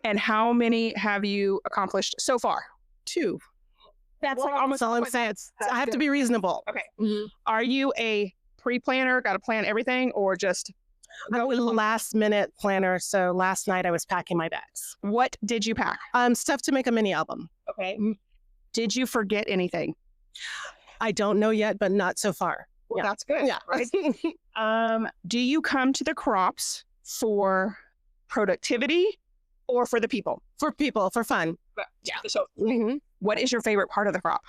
And how many have you accomplished so far? 2. That's like almost That's all I'm saying. I have to be reasonable. Okay. Are you a pre-planner, got to plan everything, or just I'm a last minute planner. So last night I was packing my bags. what did you pack? Stuff to make a mini album. Okay. Did you forget anything? I don't know yet, but not so far. Well, Yeah. that's good. Yeah. Right. Do you come to the crops for productivity or for the people? For people, for fun. Yeah. So Mm-hmm. what is your favorite part of the crop?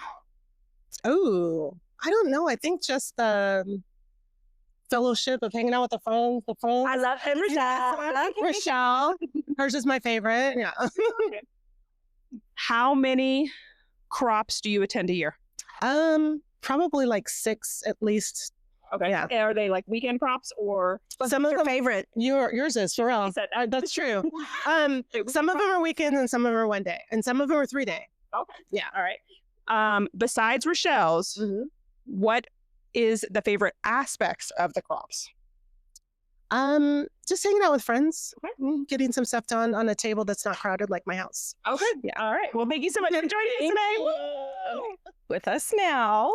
Oh, I don't know. I think just the fellowship of hanging out with the friends. I love him, Rochelle. Rochelle. Hers is my favorite. Yeah. How many crops do you attend a year? probably like 6 at least. Okay. Yeah. Are they like weekend crops or? Some of Your them, favorite. yours is for real. said That's true. Some of them are weekend and some of them are 1 day, and some of them are 3 day. Okay. Yeah. All right. Besides Rochelle's, what is the favorite aspects of the crops? Just hanging out with friends, getting some stuff done on a table that's not crowded like my house. Okay. Yeah. All right. Well, thank you so much for joining us today. With us now.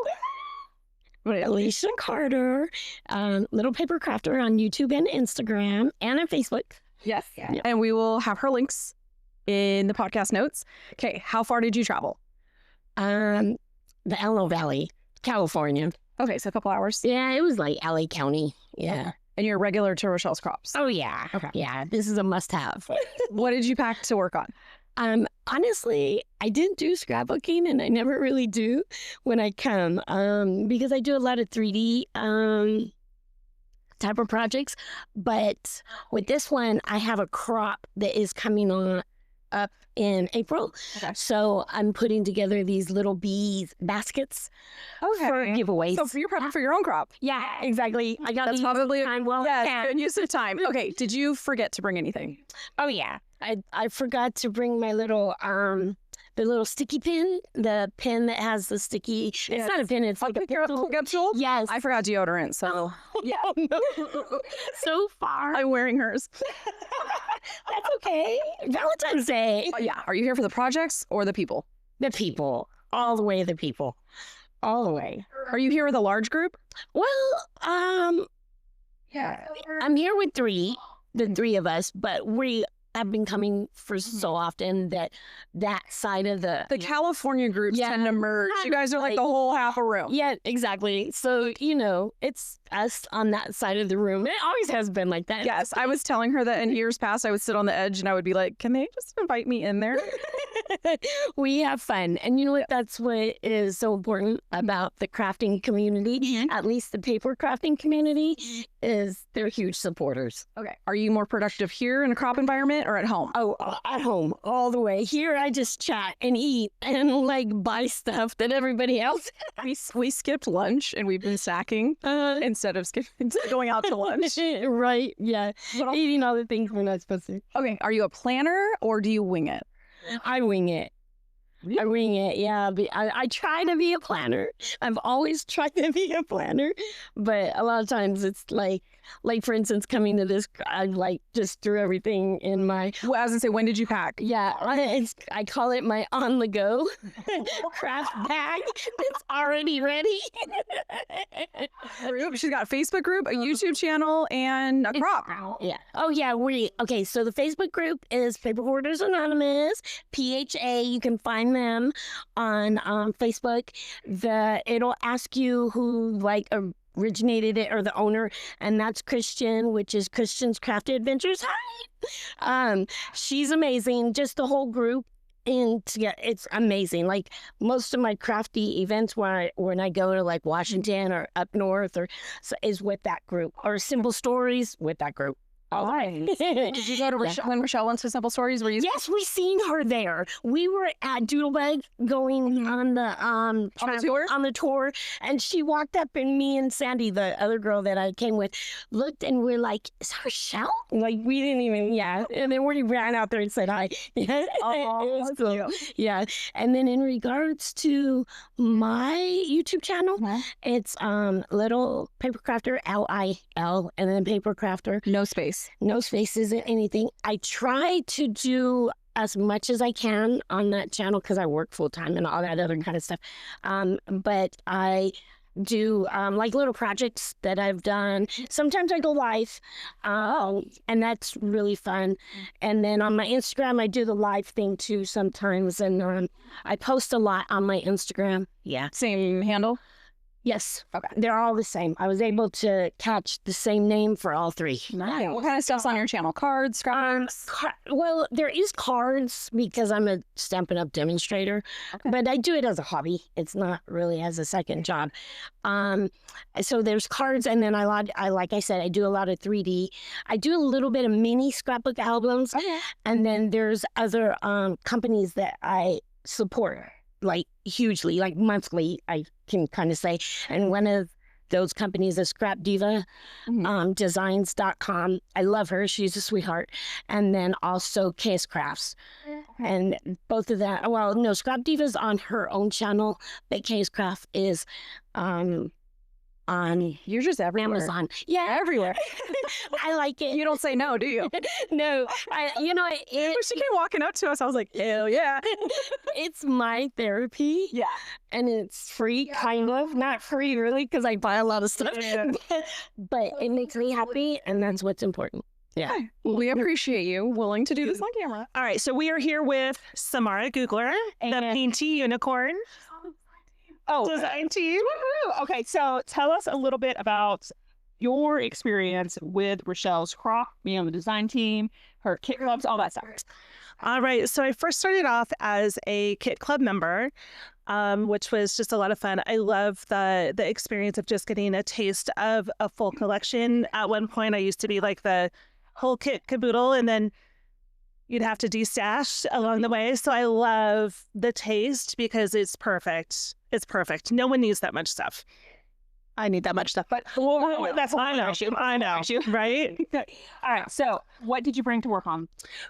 Lisa Carter, Little Paper Crafter on YouTube and Instagram and on Facebook. Yes. And we will have her links in the podcast notes. Okay. How far did you travel? The Alamo Valley, California. Okay. So a couple hours. Yeah, it was like LA County. Yeah. And you're regular to Rochelle's Crops. Oh, yeah. Okay. Yeah, this is a must-have. What did you pack to work on? Honestly, I didn't do scrapbooking, and I never really do when I come, because I do a lot of 3D type of projects. But with this one, I have a crop that is coming on up in April. Okay. So I'm putting together these little bees baskets for giveaways. So you're prepping for your own crop. Yeah, exactly. I got That's probably time well spent. good use of time. Okay. Did you forget to bring anything? Oh yeah, I forgot to bring my little the little sticky pin, the pin that has the sticky. It's not a pin. It's like a pencil. Capsule? Yes. I forgot deodorant, so Yeah. So far, I'm wearing hers. that's okay. Valentine's Day. Yeah. Are you here for the projects or the people? The people, all the way. The people, all the way. Are you here with a large group? Well, Yeah. I'm here with the three of us, but we have been coming for so often that side of the California groups tend to merge. You guys are like the whole half a room. Yeah, exactly. So, it's us on that side of the room. It always has been like that. Yes, I was telling her that in years past, I would sit on the edge and I would be like, can they just invite me in there? We have fun. And you know what? That's what is so important about the crafting community, at least the paper crafting community, is they're huge supporters. Okay. Are you more productive here in a crop environment or at home? Oh, at home, all the way. Here, I just chat and eat and buy stuff that everybody else. We skipped lunch and we've been snacking instead of going out to lunch. Right, yeah. Eating all the things we're not supposed to. Okay. Are you a planner or do you wing it? I wing it. I wing it, yeah. I try to be a planner. I've always tried to be a planner, but a lot of times it's like for instance, coming to this, I just threw everything in my. Well, I was gonna say, when did you pack? Yeah, I call it my on the go craft bag. It's already ready. She's got a Facebook group, a YouTube channel, and a crop. Yeah. Oh yeah. Okay. So the Facebook group is Paper Hoarders Anonymous, PHA. You can find them on Facebook. It'll ask you who originated it or the owner, and that's Christian, which is Christian's Crafty Adventures. Hi. She's amazing. Just the whole group. And yeah, it's amazing. Most of my crafty events when I go to Washington or up north is with that group, or Simple Stories with that group. Nice. Did you go to Rochelle when Rochelle went to Simple Stories? Were you? Yes, we seen her there. We were at Doodlebug going on the tour? On the tour, and she walked up, and me and Sandy, the other girl that I came with, looked, and we're like, "Is that Rochelle?" We didn't even, and then we ran out there and said hi. Oh, that's cool. Yeah, and then in regards to my YouTube channel, it's Little Paper Crafter, LIL, and then Paper Crafter. No space. No space isn't anything. I try to do as much as I can on that channel because I work full time and all that other kind of stuff. But I do little projects that I've done. Sometimes I go live, and that's really fun. And then on my Instagram, I do the live thing too sometimes. And I post a lot on my Instagram. Yeah. Same handle? Yes. Okay. They're all the same. I was able to catch the same name for all three. Nice. What kind of stuff's on your channel? Cards, scraps? Well, there is cards because I'm a Stampin' Up! Demonstrator, but I do it as a hobby. It's not really as a second job. So there's cards, and then like I said, I do a lot of 3D. I do a little bit of mini scrapbook albums, and then there's other companies that I support hugely, monthly. I can kind of say. And one of those companies is Scrap Diva, designs.com. I love her. She's a sweetheart. And then also Case Crafts. And both of that, well, no, Scrap Diva's on her own channel, but Case Craft is on You're just everywhere. Amazon. Yeah. Everywhere. I like it. You don't say no, do you? No, you know, When she came walking up to us, I was like, hell yeah. it's my therapy. Yeah. And it's free, kind of. Not free, really, because I buy a lot of stuff. Yeah. But it makes me happy, and that's what's important. Yeah. We appreciate you willing to do this on camera. All right, so we are here with Samara Googler, the Painty Unicorn design team. Woohoo! Okay, so tell us a little bit about your experience with Rochelle's Crop, being on the design team, her kit clubs, all that stuff. All right, so I first started off as a Kit Club member, which was just a lot of fun. I love the experience of just getting a taste of a full collection. At one point, I used to be like the whole kit caboodle, and then you'd have to destash along the way. So I love the taste because it's perfect. It's perfect. No one needs that much stuff. I need that much stuff, but that's I know. I know. Right? All right. So what did you bring to work on?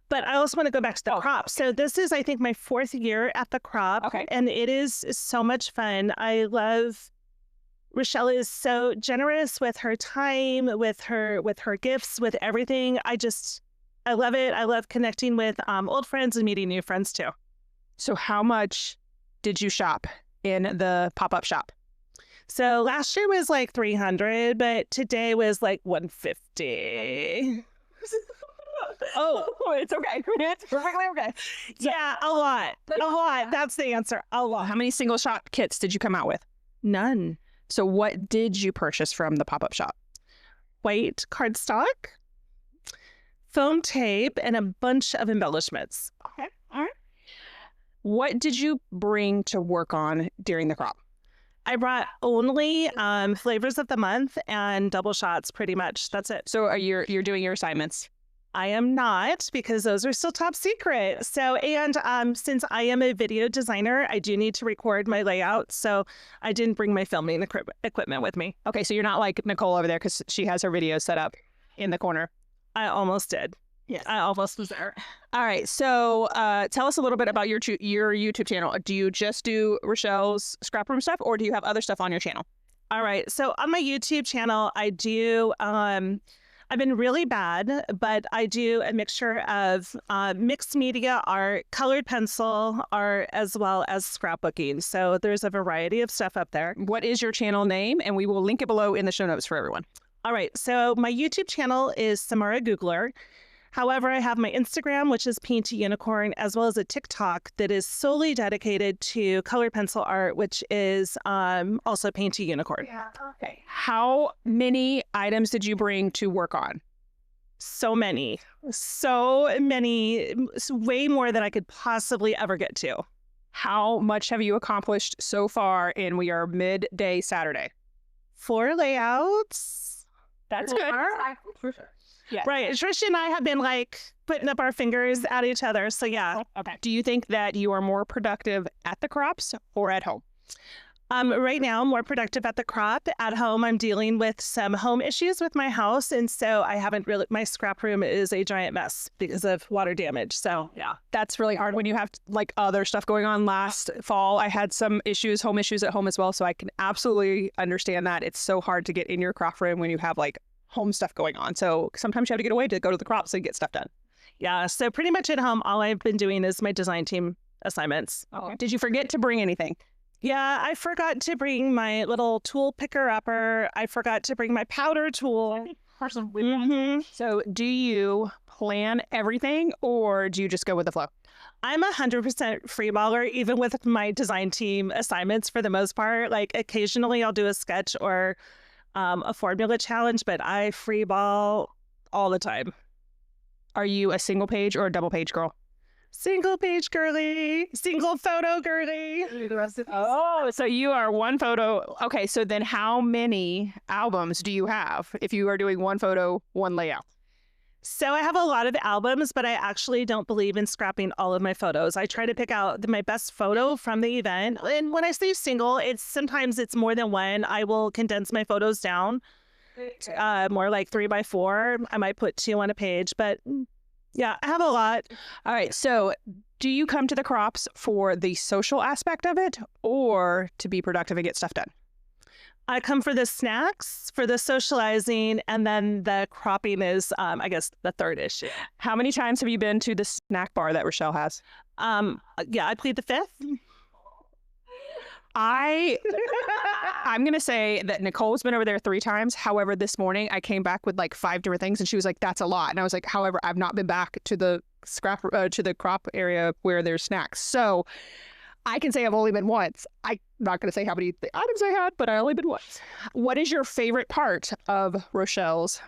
But I also want to go back to the crop. So this is, I think, my 4th year at the crop. Okay. And it is so much fun. I love Rochelle is so generous with her time, with her gifts, with everything. I love it. I love connecting with old friends and meeting new friends too. So how much did you shop in the pop-up shop? So last year was like 300, but today was like 150. Oh, it's okay. It's perfectly okay. Yeah, a lot. A lot. That's the answer. A lot. How many single shot kits did you come out with? None. So what did you purchase from the pop-up shop? White cardstock, foam tape, and a bunch of embellishments. Okay. All right. What did you bring to work on during the crop? I brought only flavors of the month and double shots, pretty much. That's it. So you're doing your assignments? I am not, because those are still top secret. So, and since I am a video designer, I do need to record my layout. So I didn't bring my filming equipment with me. Okay, so you're not like Nicole over there because she has her video set up in the corner. I almost did. Yes. I almost was there. All right. So tell us a little bit about your YouTube channel. Do you just do Rochelle's ScrapRoom stuff, or do you have other stuff on your channel? All right. So on my YouTube channel, I do, I've been really bad, but I do a mixture of mixed media art, colored pencil art, as well as scrapbooking. So there's a variety of stuff up there. What is your channel name? And we will link it below in the show notes for everyone. All right. So my YouTube channel is Samara Googler. However, I have my Instagram, which is Painty Unicorn, as well as a TikTok that is solely dedicated to colored pencil art, which is also Painty Unicorn. Yeah. Okay. How many items did you bring to work on? So many. So many. Way more than I could possibly ever get to. How much have you accomplished so far? And we are midday Saturday. 4 layouts. That's good. Yeah. Right. Trish and I have been like putting up our fingers at each other. So yeah. Okay. Do you think that you are more productive at the crops or at home? Right now, I'm more productive at the crop. At home, I'm dealing with some home issues with my house. And so I haven't really, my scrap room is a giant mess because of water damage. So yeah. That's really hard when you have like other stuff going on. Last fall, I had some issues, home issues at home as well. So I can absolutely understand that. It's so hard to get in your crop room when you have like home stuff going on. So sometimes you have to get away to go to the crops and get stuff done. Yeah. So pretty much at home, all I've been doing is my design team assignments. Okay. Did you forget to bring anything? Yeah, I forgot to bring my little tool picker upper. I forgot to bring my powder tool. Mm-hmm. So do you plan everything or do you just go with the flow? I'm 100% free baller, even with my design team assignments for the most part. Like occasionally I'll do a sketch or a formula challenge, but I free ball all the time. Are you a single page or a double page girl? Single page girly, single photo girly. Oh, so you are one photo. Okay, so then how many albums do you have if you are doing one photo, one layout? So I have a lot of albums, but I actually don't believe in scrapping all of my photos. I try to pick out my best photo from the event. And when I say single, sometimes it's more than one. I will condense my photos down, more like 3x4. I might put 2 on a page, but yeah, I have a lot. All right. So do you come to the crops for the social aspect of it or to be productive and get stuff done? I come for the snacks, for the socializing, and then the cropping is, I guess, the third issue. How many times have you been to the snack bar that Rochelle has? Yeah, I plead the fifth. I'm going to say that Nicole's been over there 3 times. However, this morning I came back with like 5 different things and she was like, that's a lot. And I was like, however, I've not been back to the to the crop area where there's snacks. So I can say I've only been once. I'm not going to say how many items I had, but I only been once. What is your favorite part of Rochelle's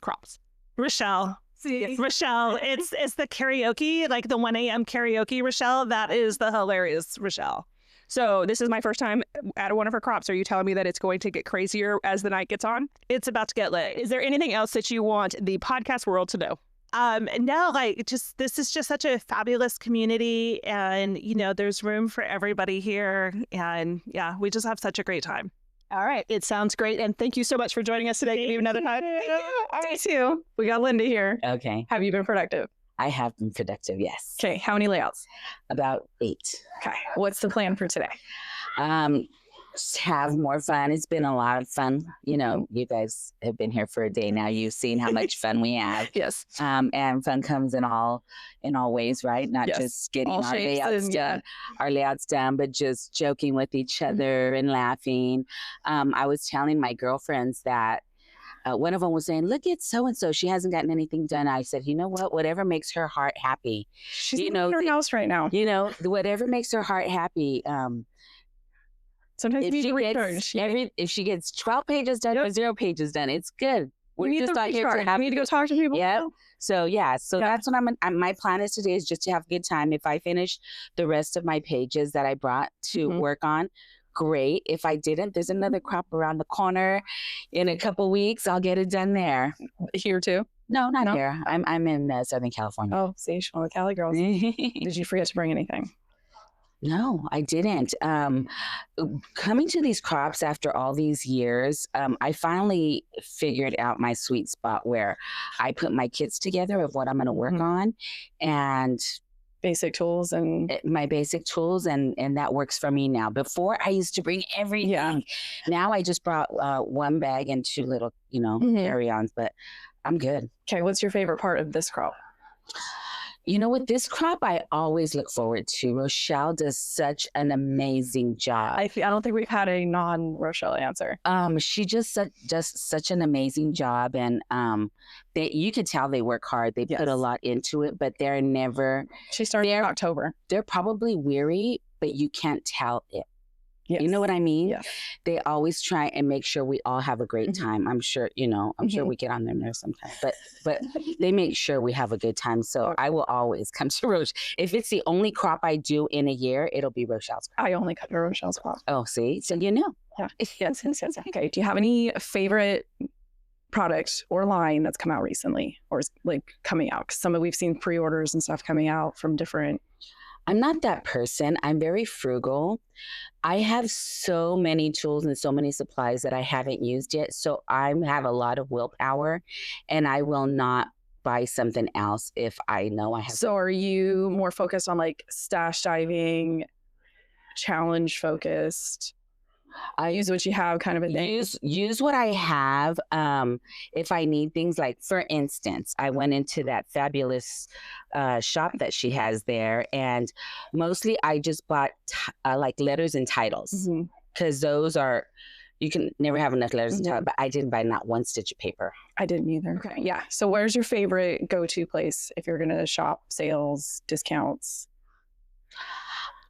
crops? Rochelle. See, Rochelle. It's the karaoke, like the 1 a.m. karaoke, Rochelle. That is the hilarious Rochelle. So this is my first time at one of her crops. Are you telling me that it's going to get crazier as the night gets on? It's about to get lit. Is there anything else that you want the podcast world to know? No, like this is just such a fabulous community and, there's room for everybody here. And yeah, we just have such a great time. All right. It sounds great. And thank you so much for joining us today. Give you another time. Day 2. We got Linda here. Okay. Have you been productive? I have been productive, yes. Okay. How many layouts? About 8. Okay. What's the plan for today? Just have more fun. It's been a lot of fun. You guys have been here for a day now. You've seen how much fun we have. Yes. And fun comes in all ways, right? Not Yes. just getting All our shapes layouts and- done, our layouts done, but just joking with each other and laughing. I was telling my girlfriends that one of them was saying, look at so-and-so. She hasn't gotten anything done. I said, you know what? Whatever makes her heart happy. She's in her house right now. Whatever makes her heart happy. Sometimes you need to recharge. If she gets 12 pages done or 0 pages done, it's good. We need just to not here to recharge. have. We need to go talk to people. Yep. So that's what my plan is today, is just to have a good time. If I finish the rest of my pages that I brought to work on, great. If I didn't, there's another crop around the corner. In a couple weeks, I'll get it done there. Here too? No, not here. I'm in Southern California. Oh, see, she's one of the Cali girls. Did you forget to bring anything? No, I didn't. Coming to these crops after all these years, I finally figured out my sweet spot where I put my kits together of what I'm going to work on, and basic tools and my basic tools, and that works for me now. Before I used to bring everything. Yeah. Now I just brought 1 bag and 2 little, carry-ons, but I'm good. Okay, what's your favorite part of this crop? With this crop, I always look forward to. Rochelle does such an amazing job. I don't think we've had a non-Rochelle answer. She just does such an amazing job, and you could tell they work hard. They put a lot into it, but they're never. She started in October. They're probably weary, but you can't tell it. Yes. You know what I mean? Yes. They always try and make sure we all have a great time. I'm sure, I'm sure we get on their nerves sometimes, but they make sure we have a good time. So I will always come to Roche. If it's the only crop I do in a year, it'll be Rochelle's crop. I only cut to Rochelle's crop. Oh, see? So you know. Yeah. Yes. Okay. Do you have any favorite product or line that's come out recently or is like coming out? Because we've seen pre-orders and stuff coming out from different. I'm not that person. I'm very frugal. I have so many tools and so many supplies that I haven't used yet. So I have a lot of willpower, and I will not buy something else if I know I have. So are you more focused on like stash diving, challenge focused? I use what you have kind of a thing. Use what I have. If I need things, like for instance, I went into that fabulous shop that she has there, and mostly I just bought like letters and titles, because those are, you can never have enough letters and titles, but I didn't buy not 1 stitch of paper. I didn't either. Okay. Yeah. So where's your favorite go-to place if you're going to shop, sales, discounts?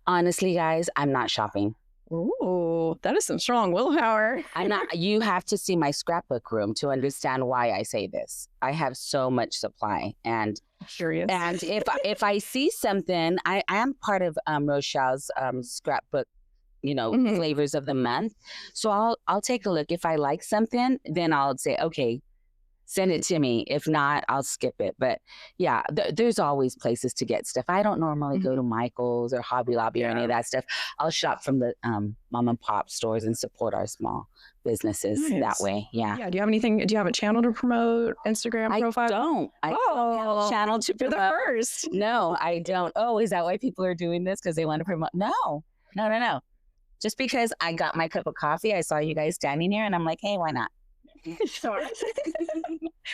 Honestly, guys, I'm not shopping. Ooh, that is some strong willpower. I'm not. You have to see my scrapbook room to understand why I say this. I have so much supply, and curious. And if I see something, I am part of Rochelle's scrapbook, flavors of the month. So I'll take a look. If I like something, then I'll say, okay, send it to me. If not, I'll skip it. But yeah, there's always places to get stuff. I don't normally go to Michael's or Hobby Lobby or any of that stuff. I'll shop from the mom and pop stores and support our small businesses that way. Yeah. Yeah. Do you have a channel to promote? Instagram profile? I don't have a channel to promote. You're the first. No, I don't. Oh, is that why people are doing this? Because they want to promote? No. Just because I got my cup of coffee, I saw you guys standing here, and I'm like, hey, why not?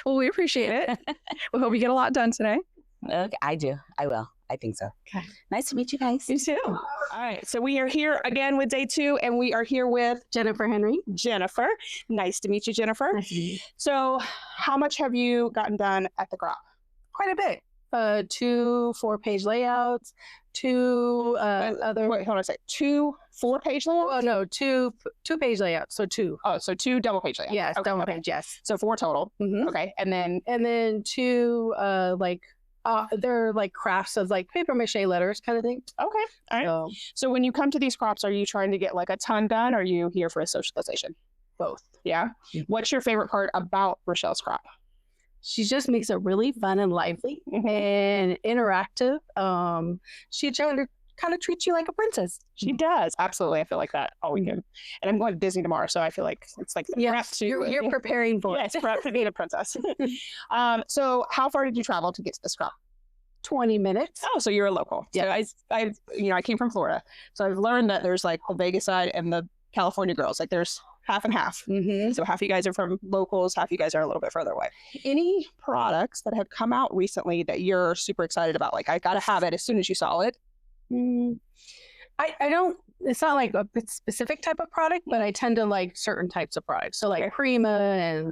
Well, we appreciate it. We hope you get a lot done today. Okay, I do. I will. I think so. Okay. Nice to meet you guys. You too. All right. So we are here again with day 2, and we are here with Jennifer Henry. Jennifer. Nice to meet you, Jennifer. Nice to meet you. So how much have you gotten done at the crop? Quite a bit. 2 4-page layouts, 2 other. Wait, hold on a sec. 2 4-page layouts? Oh no, 2-page layouts. So 2. Oh, so 2 double-page layouts. Yes, Okay, double okay. page. Yes. So 4 total. Mhm. Okay, and then And then 2 they're like crafts of like paper mache letters kind of thing. okay. All right. So So when you come to these crops, are you trying to get like a ton done, or are you here for a socialization? both. Yeah. What's your favorite part about Rochelle's crop? She just makes it really fun and lively and interactive. She kind of treats you like a princess. She does. Absolutely. I feel like that all weekend. And I'm going to Disney tomorrow, so I feel like it's like the prep Yes, to you're preparing for yes, it. prep to being a princess. So how far did you travel to get to this crop? 20 minutes. Oh, so you're a local. Yeah. So I came from Florida. So I've learned that there's like the Vegas side and the California girls. Like there's half and half. Mm-hmm. So half you guys are from locals, half you guys are a little bit further away. Any products that have come out recently that you're super excited about? Like I got to have it as soon as you saw it. I don't, it's not like a specific type of product, but I tend to like certain types of products. So like Prima and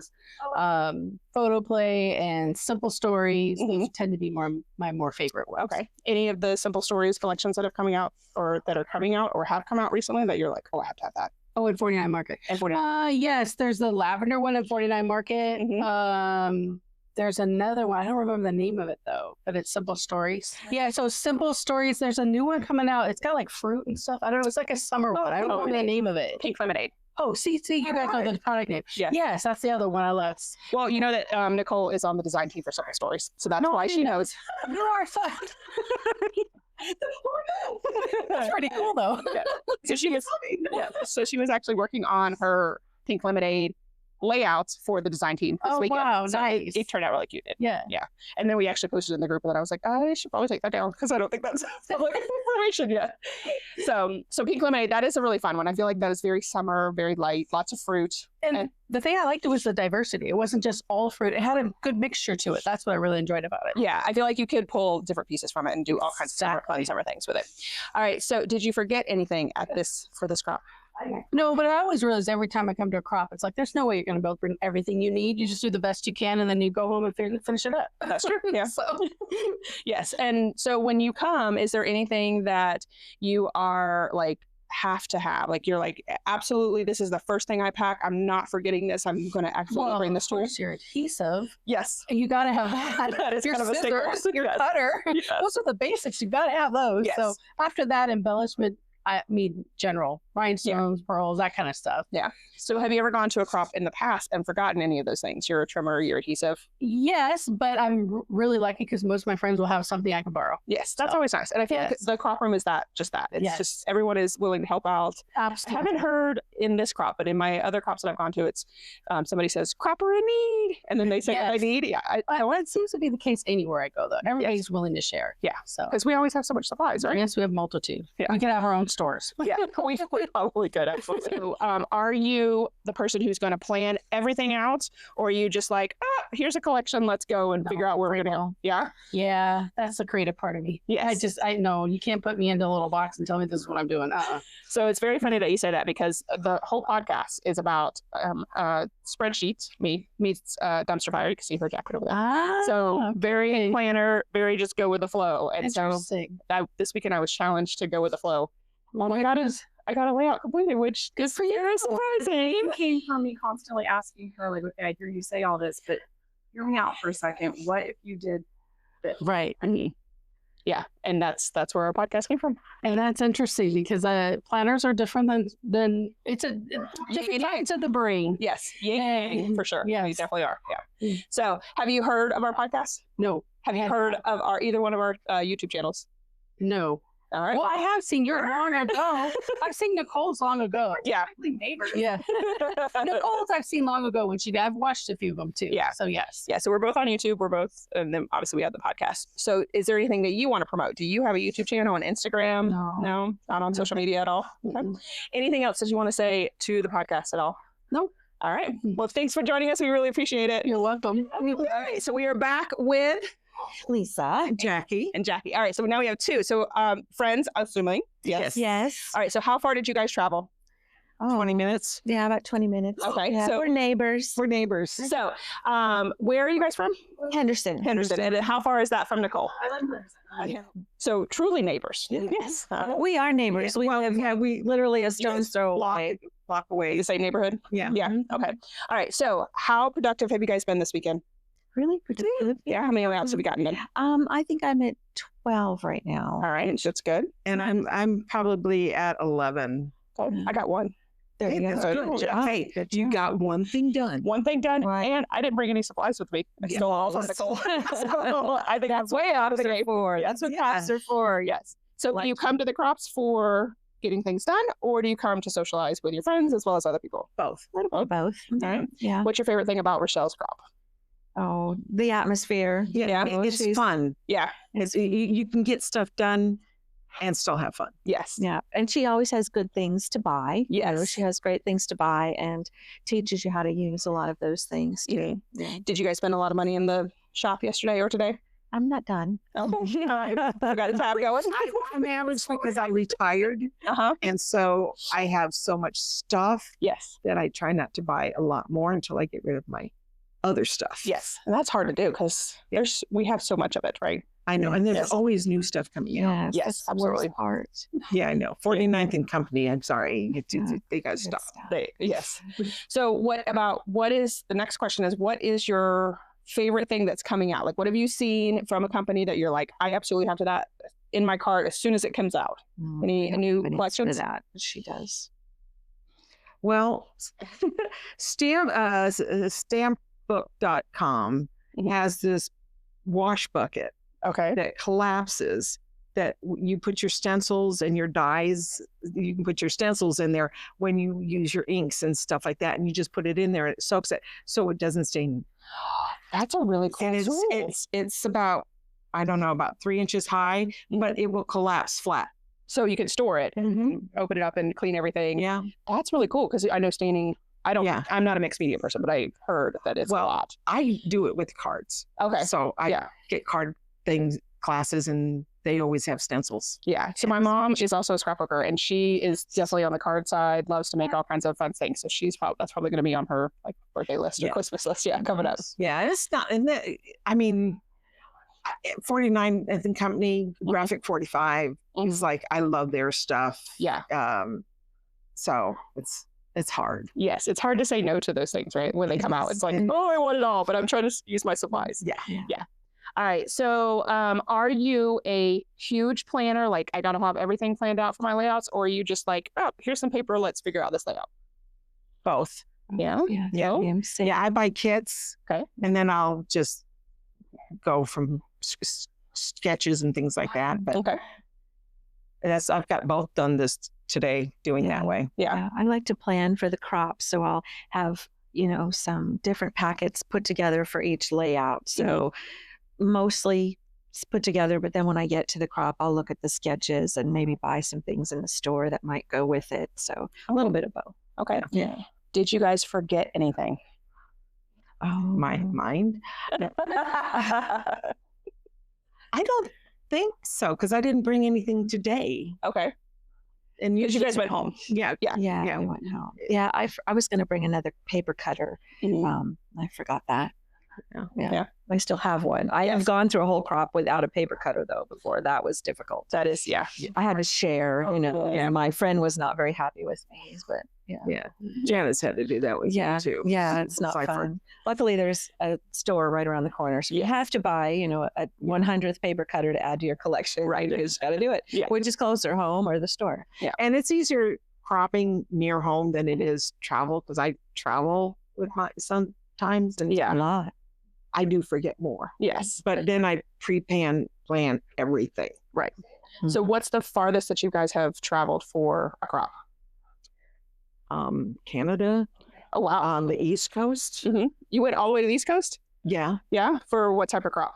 Photo Play and Simple Stories, those tend to be my more favorite ones. Okay. Any of the Simple Stories collections that have coming out or that are coming out or have come out recently that you're like, oh, I have to have that. Oh, at 49 Market. And 49. Yes, there's the lavender one at 49 Market. There's another one. I don't remember the name of it though, but it's Simple Stories. Yeah, so Simple Stories. There's a new one coming out. It's got like fruit and stuff. I don't know. It's like a summer one. I don't remember the name of it. Pink Lemonade. Oh, see, you guys know the product name. Yeah. Yes, that's the other one I love. Well, you know that Nicole is on the design team for Simple Stories, so that's why she knows. You are fun. That's pretty cool though. Yeah. So she was actually working on her Pink Lemonade layouts for the design team this weekend. Wow, So nice. It turned out really cute. Yeah. And then we actually posted in the group, and I was like, I should probably take that down because I don't think that's public information yet. So Pink Lemonade, that is a really fun one. I feel like that is very summer, very light, lots of fruit. And the thing I liked was the diversity. It wasn't just all fruit. It had a good mixture to it. That's what I really enjoyed about it. Yeah, I feel like you could pull different pieces from it and do all kinds of fun summer things with it. All right, so did you forget anything for this crop? No, but I always realize every time I come to a crop, it's like there's no way you're going to be able to bring everything you need. You just do the best you can, and then you go home and finish it up. That's true. Yeah. So. Yes. And so when you come, is there anything that you are like have to have? Like you're like, absolutely, this is the first thing I pack. I'm not forgetting this. I'm going to actually bring this tool. Your adhesive. Yes. You got to have that. That is your kind of a scissors, sticker. your Yes. cutter. Yes. Those are the basics. You got to have those. Yes. So after that, embellishment, I mean, general rhinestones, pearls, that kind of stuff. Yeah. So have you ever gone to a crop in the past and forgotten any of those things? Your trimmer, your adhesive? Yes, but I'm really lucky because most of my friends will have something I can borrow. Yes, that's always nice. And I feel like the crop room is just that. It's just everyone is willing to help out. Absolutely. I haven't heard in this crop, but in my other crops that I've gone to, it's somebody says, cropper in need. And then they say what they need. Yeah. It seems to be the case anywhere I go, though. Everybody's willing to share. Yeah. So because we always have so much supplies, right? Yes, we have multitude. Yeah. We can have our own stores. Yeah, we probably could, absolutely. So, are you the person who's going to plan everything out, or are you just like, here's a collection, let's go and figure out where we're going to go? Yeah? Yeah, that's the creative part of me. Yes. I know, you can't put me into a little box and tell me this is what I'm doing. So it's very funny that you say that because the whole podcast is about spreadsheets, me meets dumpster fire. You can see her jacket over there. So very planner, very just go with the flow. And so this weekend I was challenged to go with the flow. All I got is I got a layout completed, which good for you. Surprising. It came from me constantly asking her, like, okay, I hear you say all this, but hear me out for a second. What if you did this? Right. Yeah. And that's where our podcast came from. And that's interesting because planners are different than it's different sides of the brain. Yes. Yay. For sure. Yeah, we definitely are. Yeah. So have you heard of our podcast? No. Have you heard of either one of our YouTube channels? No. All right. Well, I have seen yours long ago. I've seen Nicole's long ago. Yeah. Neighbors. Yeah. Nicole's I've seen long ago I've watched a few of them too. Yeah. So yes. Yeah. So we're both on YouTube. We're both, and then obviously we have the podcast. So is there anything that you want to promote? Do you have a YouTube channel on Instagram? No. Not on social media at all? Okay. Anything else that you want to say to the podcast at all? No. All right. Well, thanks for joining us. We really appreciate it. You're welcome. All right. So we are back with Lisa, Jackie. All right. So now we have two. So friends, assuming. Yes. Yes. All right. So how far did you guys travel? 20 minutes. Yeah, about 20 minutes. Okay. Yeah, So we're neighbors. So where are you guys from? Henderson. And how far is that from Nicole? So truly neighbors. Yes. We are neighbors. We literally a stone's throw away. Block away. You say neighborhood? Yeah. Yeah. Okay. All right. So how productive have you guys been this weekend? Really productive. Yeah. How many layouts have you gotten done? I think I'm at 12 right now. All right. That's good. And I'm probably at 11. Okay. I got one. There you That's go. good. Hey, you got one thing done. One thing done. Right. And I didn't bring any supplies with me. I stole all from Nicole. So I think that's way out of the gate. That's what crops are for. Yes. So do you come to the crops for getting things done, or do you come to socialize with your friends as well as other people? Both. Both. All right. Yeah. What's your favorite thing about Rochelle's crop? Oh, the atmosphere. Yeah. It's fun. Yeah. You can get stuff done and still have fun. Yes. Yeah. And she always has good things to buy. Yes. You know, she has great things to buy and teaches you how to use a lot of those things. Yeah. Did you guys spend a lot of money in the shop yesterday or today? I'm not done. Okay. I got time going. I'm average because I retired. And so I have so much stuff that I try not to buy a lot more until I get rid of my other stuff. Yes. And that's hard to do because we have so much of it, right? I know. And there's always new stuff coming out. Yes, that's the worst part. Yeah, I know. 49th and Company. I'm sorry. They got stuff. Yes. So what is the next question is, what is your favorite thing that's coming out? Like, what have you seen from a company that you're like, I absolutely have that in my cart as soon as it comes out? Any new collections? That she does. Well, Stampbook.com has this wash bucket that collapses, that you put your stencils and your dyes, you can put your stencils in there when you use your inks and stuff like that, and you just put it in there and it soaks it so it doesn't stain. That's a really cool tool. It's about, I don't know, about 3 inches high, but it will collapse flat. So you can store it, open it up and clean everything. Yeah. That's really cool because I know staining, I'm not a mixed media person, but I heard that it's a lot. I do it with cards. Okay. So I get card classes and they always have stencils. Yeah. So my mom is also a scrapbooker and she is definitely on the card side, loves to make all kinds of fun things. So that's probably going to be on her like birthday list or Christmas list. Yeah. Coming up. Yeah. It's not, I mean, 49th and Company, Graphic 45 is like, I love their stuff. Yeah. So it's hard. Yes. It's hard to say no to those things, right? When they come out, it's like, oh, I want it all, but I'm trying to use my supplies. Yeah. All right. So are you a huge planner? Like, I don't have everything planned out for my layouts, or are you just like, oh, here's some paper, let's figure out this layout? Both. Yeah. Yeah. I buy kits. Okay. And then I'll just go from sketches and things like that. But I've got both done this today doing that way. Yeah. I like to plan for the crop. So I'll have, some different packets put together for each layout. So mostly it's put together, but then when I get to the crop, I'll look at the sketches and maybe buy some things in the store that might go with it. So a little bit of both. Okay. Yeah. Did you guys forget anything? Oh, my mind. I don't think so, because I didn't bring anything today. Okay. And you guys went home. Yeah, we went home. Yeah, I was going to bring another paper cutter. I forgot that. Yeah. I still have one. I have gone through a whole crop without a paper cutter though before. That was difficult. That is, yeah. I had to share, you know. Yeah. My friend was not very happy with me, but Yeah. Janice had to do that with me too. Yeah, it's not fun. Luckily, there's a store right around the corner, so you have to buy, you know, a 100th paper cutter to add to your collection. Right. You just got to do it, which is closer home or the store. Yeah. And it's easier cropping near home than it is travel, because I travel with my sometimes, and A lot. I do forget more. Yes. But then I plan everything. Right. So what's the farthest that you guys have traveled for a crop? Canada. Oh, wow. On the East Coast. You went all the way to the East Coast? Yeah. Yeah. For what type of crop?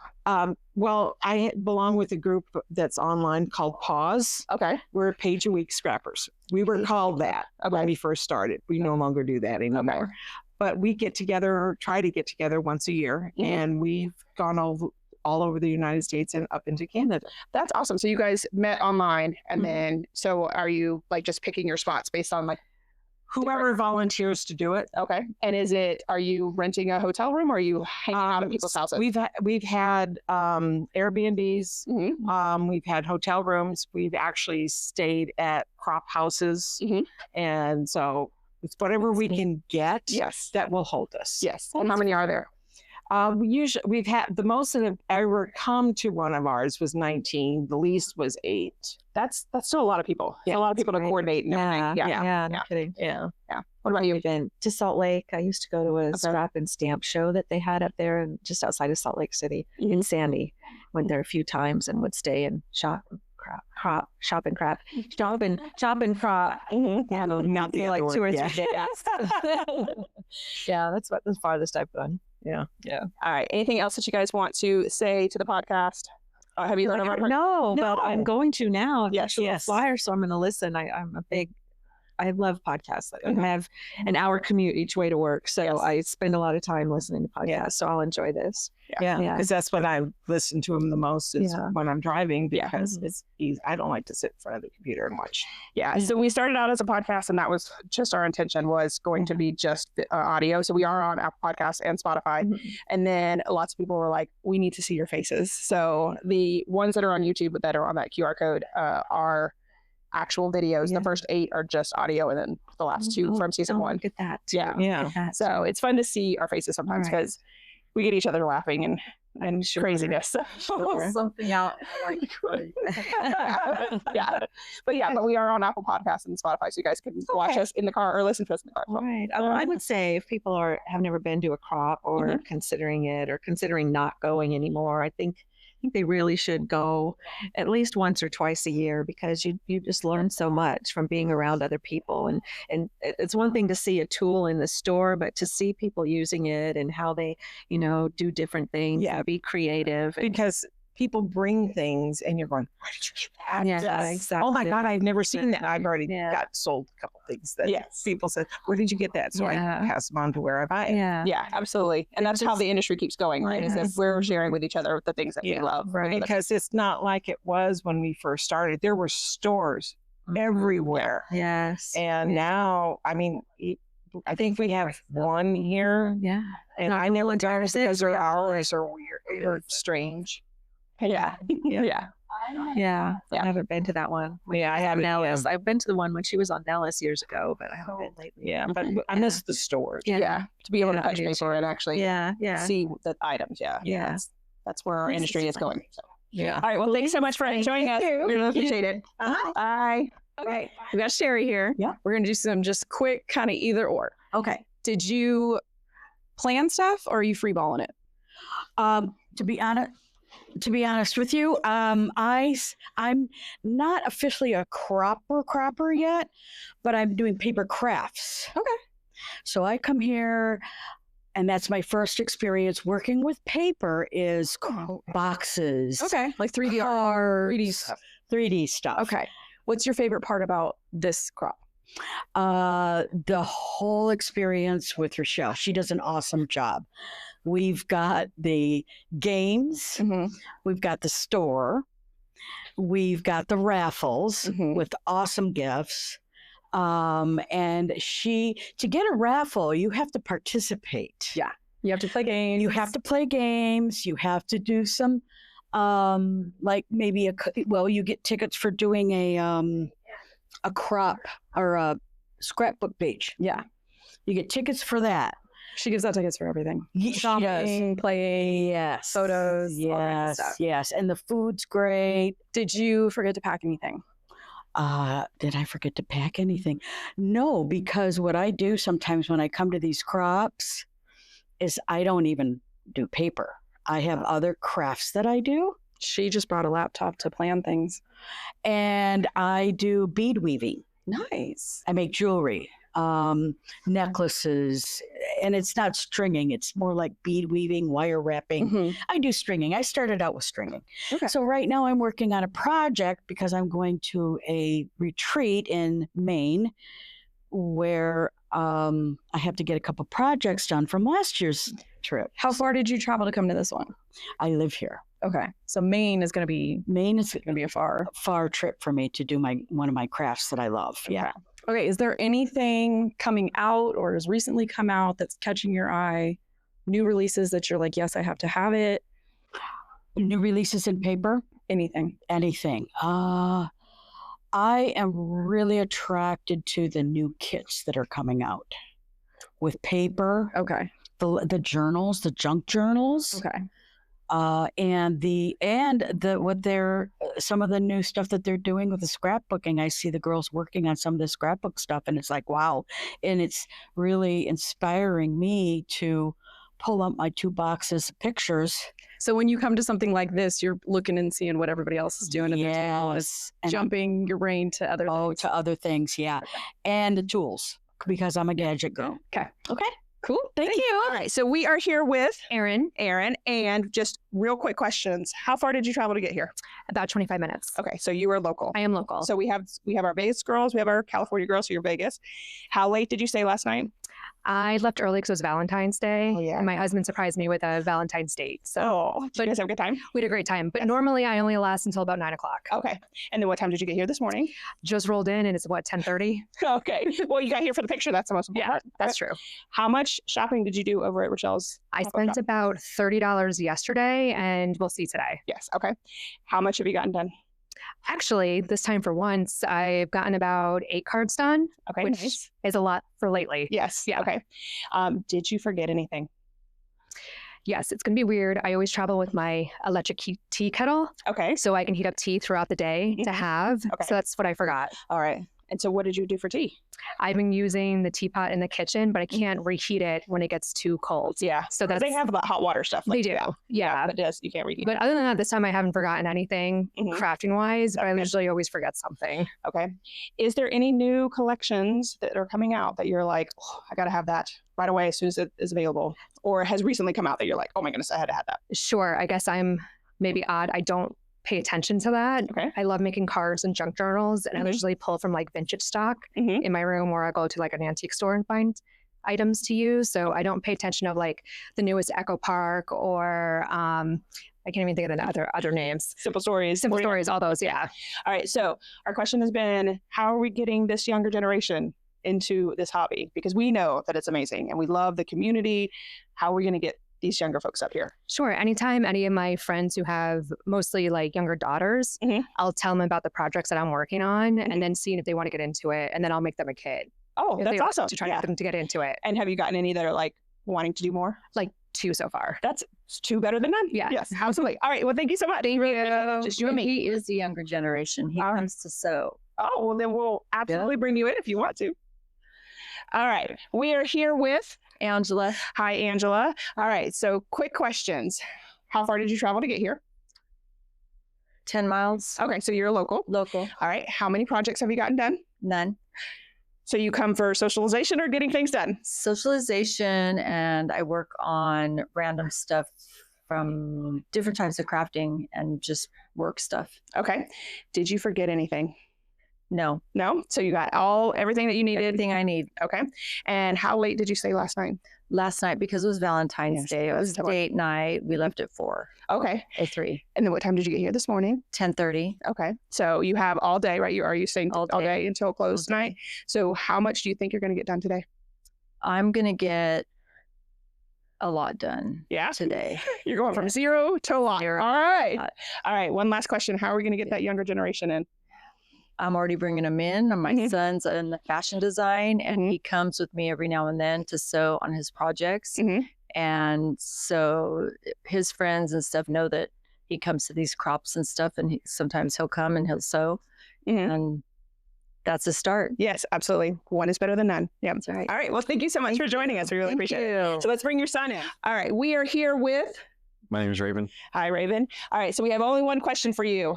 Well, I belong with a group that's online called Pause. Okay. We're page a week scrappers. We were called that when we first started. We no longer do that anymore. Okay. But we get together, or try to get together once a year, and we've gone all over the United States and up into Canada. That's awesome. So you guys met online, and then, so are you like just picking your spots based on like whoever volunteers to do it? Okay. And are you renting a hotel room, or are you hanging out at people's houses? We've had Airbnbs. We've had hotel rooms. We've actually stayed at crop houses, and so it's whatever we can get. Yes, that will hold us. Yes. And how many are there? We've had the most that have ever come to one of ours was 19. The least was 8. That's still a lot of people. Yeah, a lot of people to coordinate. And everything. No kidding. Yeah. What about you? I've been to Salt Lake. I used to go to a scrap and stamp show that they had up there, and just outside of Salt Lake City in Sandy. Went there a few times and would stay and shop and crop. Yeah, not the like 2 or 3 days. Yeah, that's the farthest I've gone. Yeah. All right. Anything else that you guys want to say to the podcast? Have you heard of our podcast? No, but I'm going to now. Yes. Flyer, so I'm going to listen. I love podcasts. I have an hour commute each way to work, so I spend a lot of time listening to podcasts. So I'll enjoy this. Yeah, because that's when I listen to them the most is when I'm driving, because it's easy. I don't like to sit in front of the computer and watch. Yeah. So we started out as a podcast, and that was just our intention was going to be just audio. So we are on Apple Podcasts and Spotify. And then lots of people were like, we need to see your faces. So the ones that are on YouTube that are on that QR code are actual videos. The first 8 are just audio, and then the last 2 from season 1. Look at that. Yeah. So it's fun to see our faces sometimes, because we get each other laughing and craziness. Something out. But we are on Apple Podcasts and Spotify, so you guys can watch us in the car or listen to us in the car. Right. I would say if people have never been to a crop or considering it or considering not going anymore, I think they really should go at least once or twice a year, because you just learn so much from being around other people. And it's one thing to see a tool in the store, but to see people using it and how they, do different things, be creative. Because people bring things and you're going, where did you get that? Yeah, exactly. Oh my God, I've never seen that. I've already got sold a couple things that people said, where did you get that? So I pass them on to where I buy it. Yeah, absolutely. And that's how the industry keeps going, right? Is if we're sharing with each other the things that we love. Right. Because it's not like it was when we first started. There were stores everywhere. Yes. And now, I mean, I think we have one here. Yeah. And I never understand because their hours are weird or strange. Yeah. I haven't been to that one. Yeah, I haven't. Nellis. I've been to the one when she was on Nellis years ago, but I haven't been lately. Yeah, but I miss the stores. Yeah. To be able to touch paper and actually see the items. Yeah. That's where our industry is going. So. Yeah. All right. Well, thanks so much for joining us. We really appreciate it. Bye. Okay. We got Sherry here. Yeah. We're going to do some just quick kind of either or. Okay. Did you plan stuff, or are you freeballing it? To be honest with you, I'm not officially a cropper yet, but I'm doing paper crafts. Okay. So I come here, and that's my first experience working with paper is boxes. Okay. Like 3D cards, 3D stuff. 3D stuff. Okay. What's your favorite part about this crop? The whole experience with Rochelle. She does an awesome job. We've got the games, we've got the store, we've got the raffles with awesome gifts. And to get a raffle, you have to participate. Yeah. You have to play games. You have to play games. You have to do some, like maybe you get tickets for doing a crop or a scrapbook page. Yeah. You get tickets for that. She gives out tickets for everything. Shopping, play, yes, photos, all kinds of yes, stuff. yes, and the food's great. Did you forget to pack anything? Did I forget to pack anything? No, because what I do sometimes when I come to these crops is I don't even do paper. I have other crafts that I do. She just brought a laptop to plan things. And I do bead weaving. Nice. I make jewelry, necklaces, and it's not stringing. It's more like bead weaving, wire wrapping. I do stringing. I started out with stringing. Okay. So right now I'm working on a project because I'm going to a retreat in Maine where I have to get a couple projects done from last year's trip. How far did you travel to come to this one? I live here. Okay. So Maine is going to be a far trip for me to do one of my crafts that I love. Yeah. Okay. Is there anything coming out or has recently come out that's catching your eye? New releases that you're like, yes, I have to have it. New releases in paper? Anything. I am really attracted to the new kits that are coming out with paper. Okay. The journals, the junk journals. Okay. Some of the new stuff that they're doing with the scrapbooking. I see the girls working on some of the scrapbook stuff, and it's like, wow. And it's really inspiring me to pull up my 2 boxes of pictures. So when you come to something like this, you're looking and seeing what everybody else is doing. And yes. And jumping your brain to other things. To other things, yeah. And the tools, because I'm a gadget girl. Okay. Okay. Cool. Thank you. All right. So we are here with Erin, and just real quick questions. How far did you travel to get here? about 25 minutes. Okay. So you were local. I am local. So we have our Vegas girls. We have our California girls. So you're Vegas. How late did you stay last night? I left early because it was Valentine's Day. Oh, yeah. And my husband surprised me with a Valentine's date. So did you guys have a good time? we had a great time. But normally I only last until about 9 o'clock. Okay. And then what time did you get here this morning? Just rolled in and it's what, 10:30? Okay. Well, you got here for the picture. That's the most important part. That's true. How much shopping did you do over at Rochelle's? I spent about $30 yesterday and we'll see today. Yes. Okay. How much have you gotten done? Actually, this time for once, I've gotten about 8 cards done, Okay. which Nice. is a lot for lately. Yes. Yeah. Okay. Did you forget anything? Yes, it's going to be weird. I always travel with my electric tea kettle Okay. so I can heat up tea throughout the day to have. Okay. So that's what I forgot. All right. And so what did you do for tea? I've been using the teapot in the kitchen, but I can't reheat it when it gets too cold. Yeah. So They have the hot water stuff. they do. Yeah. But you can't reheat. But other than that, this time I haven't forgotten anything crafting wise, but I Okay. usually always forget something. Okay. Is there any new collections that are coming out that you're like, oh, I got to have that right away as soon as it is available? Or has recently come out that you're like, oh my goodness, I had to have that? Sure. I guess I'm maybe odd. I don't pay attention to that. Okay. I love making cards and junk journals, and I usually pull from like vintage stock in my room, or I go to like an antique store and find items to use. So I don't pay attention of like the newest Echo Park or I can't even think of the other names. Simple Stories. Simple Stories, all those, yeah. All right. So our question has been, how are we getting this younger generation into this hobby? Because we know that it's amazing and we love the community. How are we going to get these younger folks up here? Sure. Anytime any of my friends who have mostly like younger daughters, I'll tell them about the projects that I'm working on and then seeing if they want to get into it. And then I'll make them a kit. Oh, if that's they want awesome. to try to get them to get into it. And have you gotten any that are like wanting to do more? Like 2 so far. That's 2 better than none. Yeah. Yes, absolutely. All right. Well, thank you so much. Thank you. Just you and me. He is the younger generation. He comes to sew. Oh, well, then we'll absolutely bring you in if you want to. All right. We are here with Angela. Hi, Angela. All right. So quick questions. How far did you travel to get here? 10 miles. Okay. So you're local. Local. All right. How many projects have you gotten done? None. So you come for socialization or getting things done? Socialization, and I work on random stuff from different types of crafting and just work stuff. Okay. Did you forget anything? No. No? So you got everything that you needed? Everything I need. Okay. And how late did you stay last night? Last night, because it was Valentine's Day. It was date night. We left at 4. Okay. Or 3. And then what time did you get here this morning? 10:30. Okay. So you have all day, right? Are you staying all day until close tonight? So how much do you think you're going to get done today? I'm going to get a lot done today. You're going from zero to a lot. Zero. All right. All right. One last question. How are we going to get that younger generation in? I'm already bringing him in. My son's in the fashion design, and he comes with me every now and then to sew on his projects. And so his friends and stuff know that he comes to these crops and stuff, and sometimes he'll come and he'll sew. And that's a start. Yes, absolutely. One is better than none. Yeah. That's right. All right. Well, thank you so much for joining us. We really appreciate it. So let's bring your son in. All right. We are here with... My name is Raven. Hi, Raven. All right. So we have only one question for you.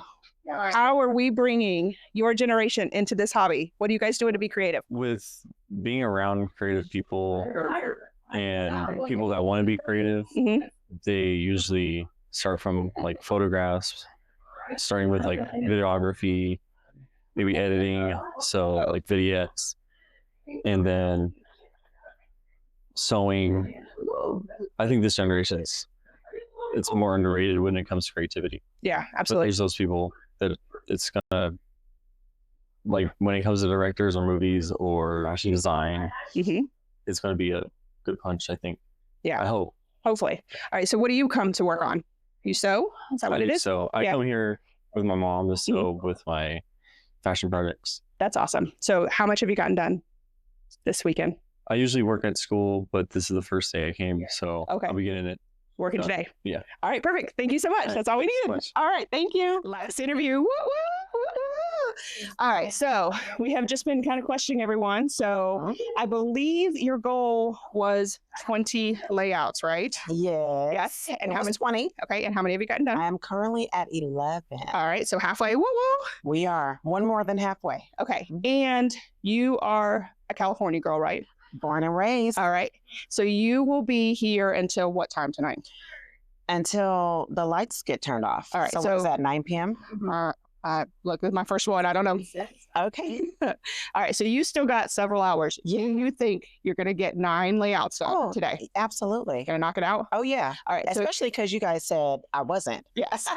How are we bringing your generation into this hobby? What are you guys doing to be creative? With being around creative people and people that want to be creative, they usually start from like photographs, starting with like videography, maybe editing, so like vignettes, and then sewing. I think this generation it's more underrated when it comes to creativity. Yeah, But absolutely. there's those people that it's gonna, like when it comes to directors or movies or fashion design, it's gonna be a good punch, I think. Yeah. I hope. Hopefully. All right. So what do you come to work on? You sew? Is that what it is? So I come here with my mom to sew with my fashion projects. That's awesome. So how much have you gotten done this weekend? I usually work at school, but this is the first day I came, so I'll be getting it. Working today. Yeah. All right, perfect. Thank you so much. That's all we needed. All right, thank you. Last interview. Woo, woo, woo. All right, so we have just been kind of questioning everyone. So I believe your goal was 20 layouts, right? Yes. And how It many? was 20. Okay, and how many have you gotten done? I am currently at 11. All right, so halfway. Woo woo. We are one more than halfway. Okay, and you are a California girl, right? Born and raised. All right. So you will be here until what time tonight? Until the lights get turned off. All right. So what is that, 9 p.m.? Look, with my first one, I don't know. Okay. All right. So you still got several hours. You think you're going to get 9 layouts done today? Absolutely. Going to knock it out? Oh, yeah. All right. Especially because you guys said I wasn't. Yes.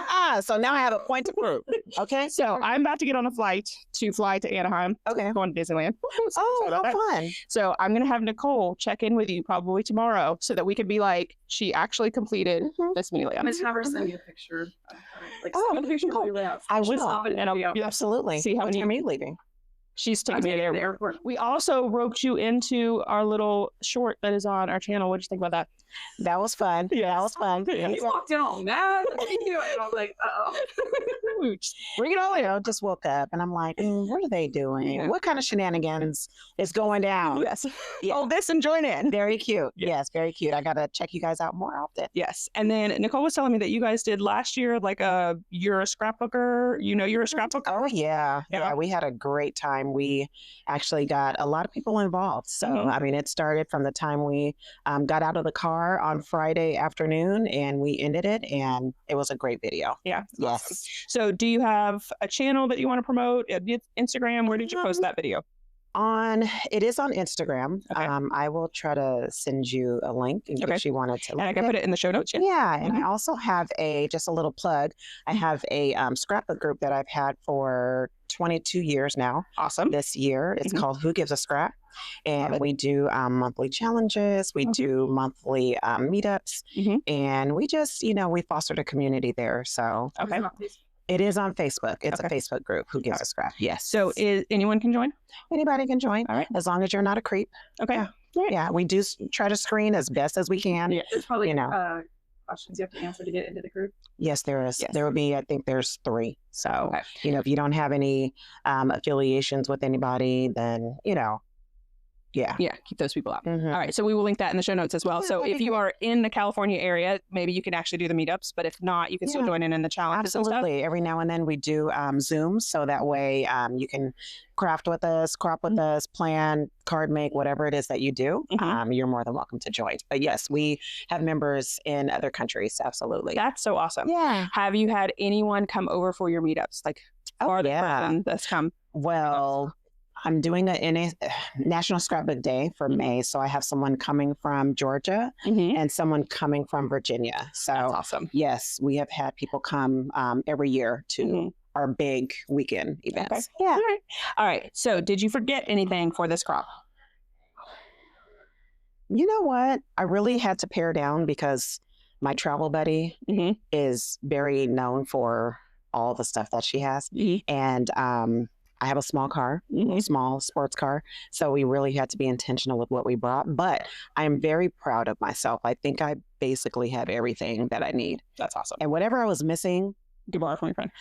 So now I have a point to prove. Okay. So I'm about to get on a flight to fly to Anaheim. Okay. Going to Disneyland. Oh, how fun. So I'm going to have Nicole check in with you probably tomorrow so that we can be like, she actually completed this many layouts. Let's have her send you a picture. Like, Oh, I will. And I'll Absolutely. see how What many time are you leaving? She's taking me to the airport. We also roped you into our little short that is on our channel. What did you think about that? That was fun. Yeah. That was fun. You walked in all mad. And I was like, Bring it all in. I just woke up and I'm like, what are they doing? What kind of shenanigans is going down? Yes. Yeah. Oh, this and join in. Very cute. Yes, very cute. I got to check you guys out more often. Yes. And then Nicole was telling me that you guys did last year, like you're a scrapbooker. You know, you're a scrapbooker. Oh, yeah. Yeah. We had a great time. We actually got a lot of people involved. So, I mean, it started from the time we got out of the car on Friday afternoon and we ended it. And it was a great video. Yeah. Yes. Awesome. So do you have a channel that you want to promote? Instagram? Where did you post that video? It is on Instagram. Okay. I will try to send you a link in case you wanted to. And I can put it in the show notes. Yeah, and I also have just a little plug. I have a scrapbook group that I've had for 22 years now. Awesome. This year, it's called Who Gives a Scrap, and we do monthly challenges. We do monthly meetups, and we just we fostered a community there. So it is on Facebook. It's a Facebook group, Who Gives a Scrap. Yes. So anyone can join? Anybody can join. All right. As long as you're not a creep. Okay. Yeah. Yeah. We do try to screen as best as we can. yeah, there's probably questions you have to answer to get into the group. Yes, there is. Yes. There will be, I think there's 3. So, if you don't have any affiliations with anybody, then, yeah, keep those people out. All right. So we will link that in the show notes as well. So if you are in the California area, maybe you can actually do the meetups, but if not, you can still join in the challenges. Absolutely. Every now and then we do Zooms. So that way you can craft with us, crop with us, plan, card make, whatever it is that you do. You're more than welcome to join. But yes, we have members in other countries. Absolutely. That's so awesome. Yeah. Have you had anyone come over for your meetups? Like, farthest person that's come? Well, I'm doing a National Scrapbook Day for May. So I have someone coming from Georgia and someone coming from Virginia. So that's awesome. Yes, we have had people come every year to our big weekend events. Okay. Yeah. All right. So did you forget anything for this crop? You know what? I really had to pare down because my travel buddy is very known for all the stuff that she has. And I have a small car, a small sports car. So we really had to be intentional with what we brought. But I'm very proud of myself. I think I basically have everything that I need. That's awesome. And whatever I was missing, you borrow from your friend.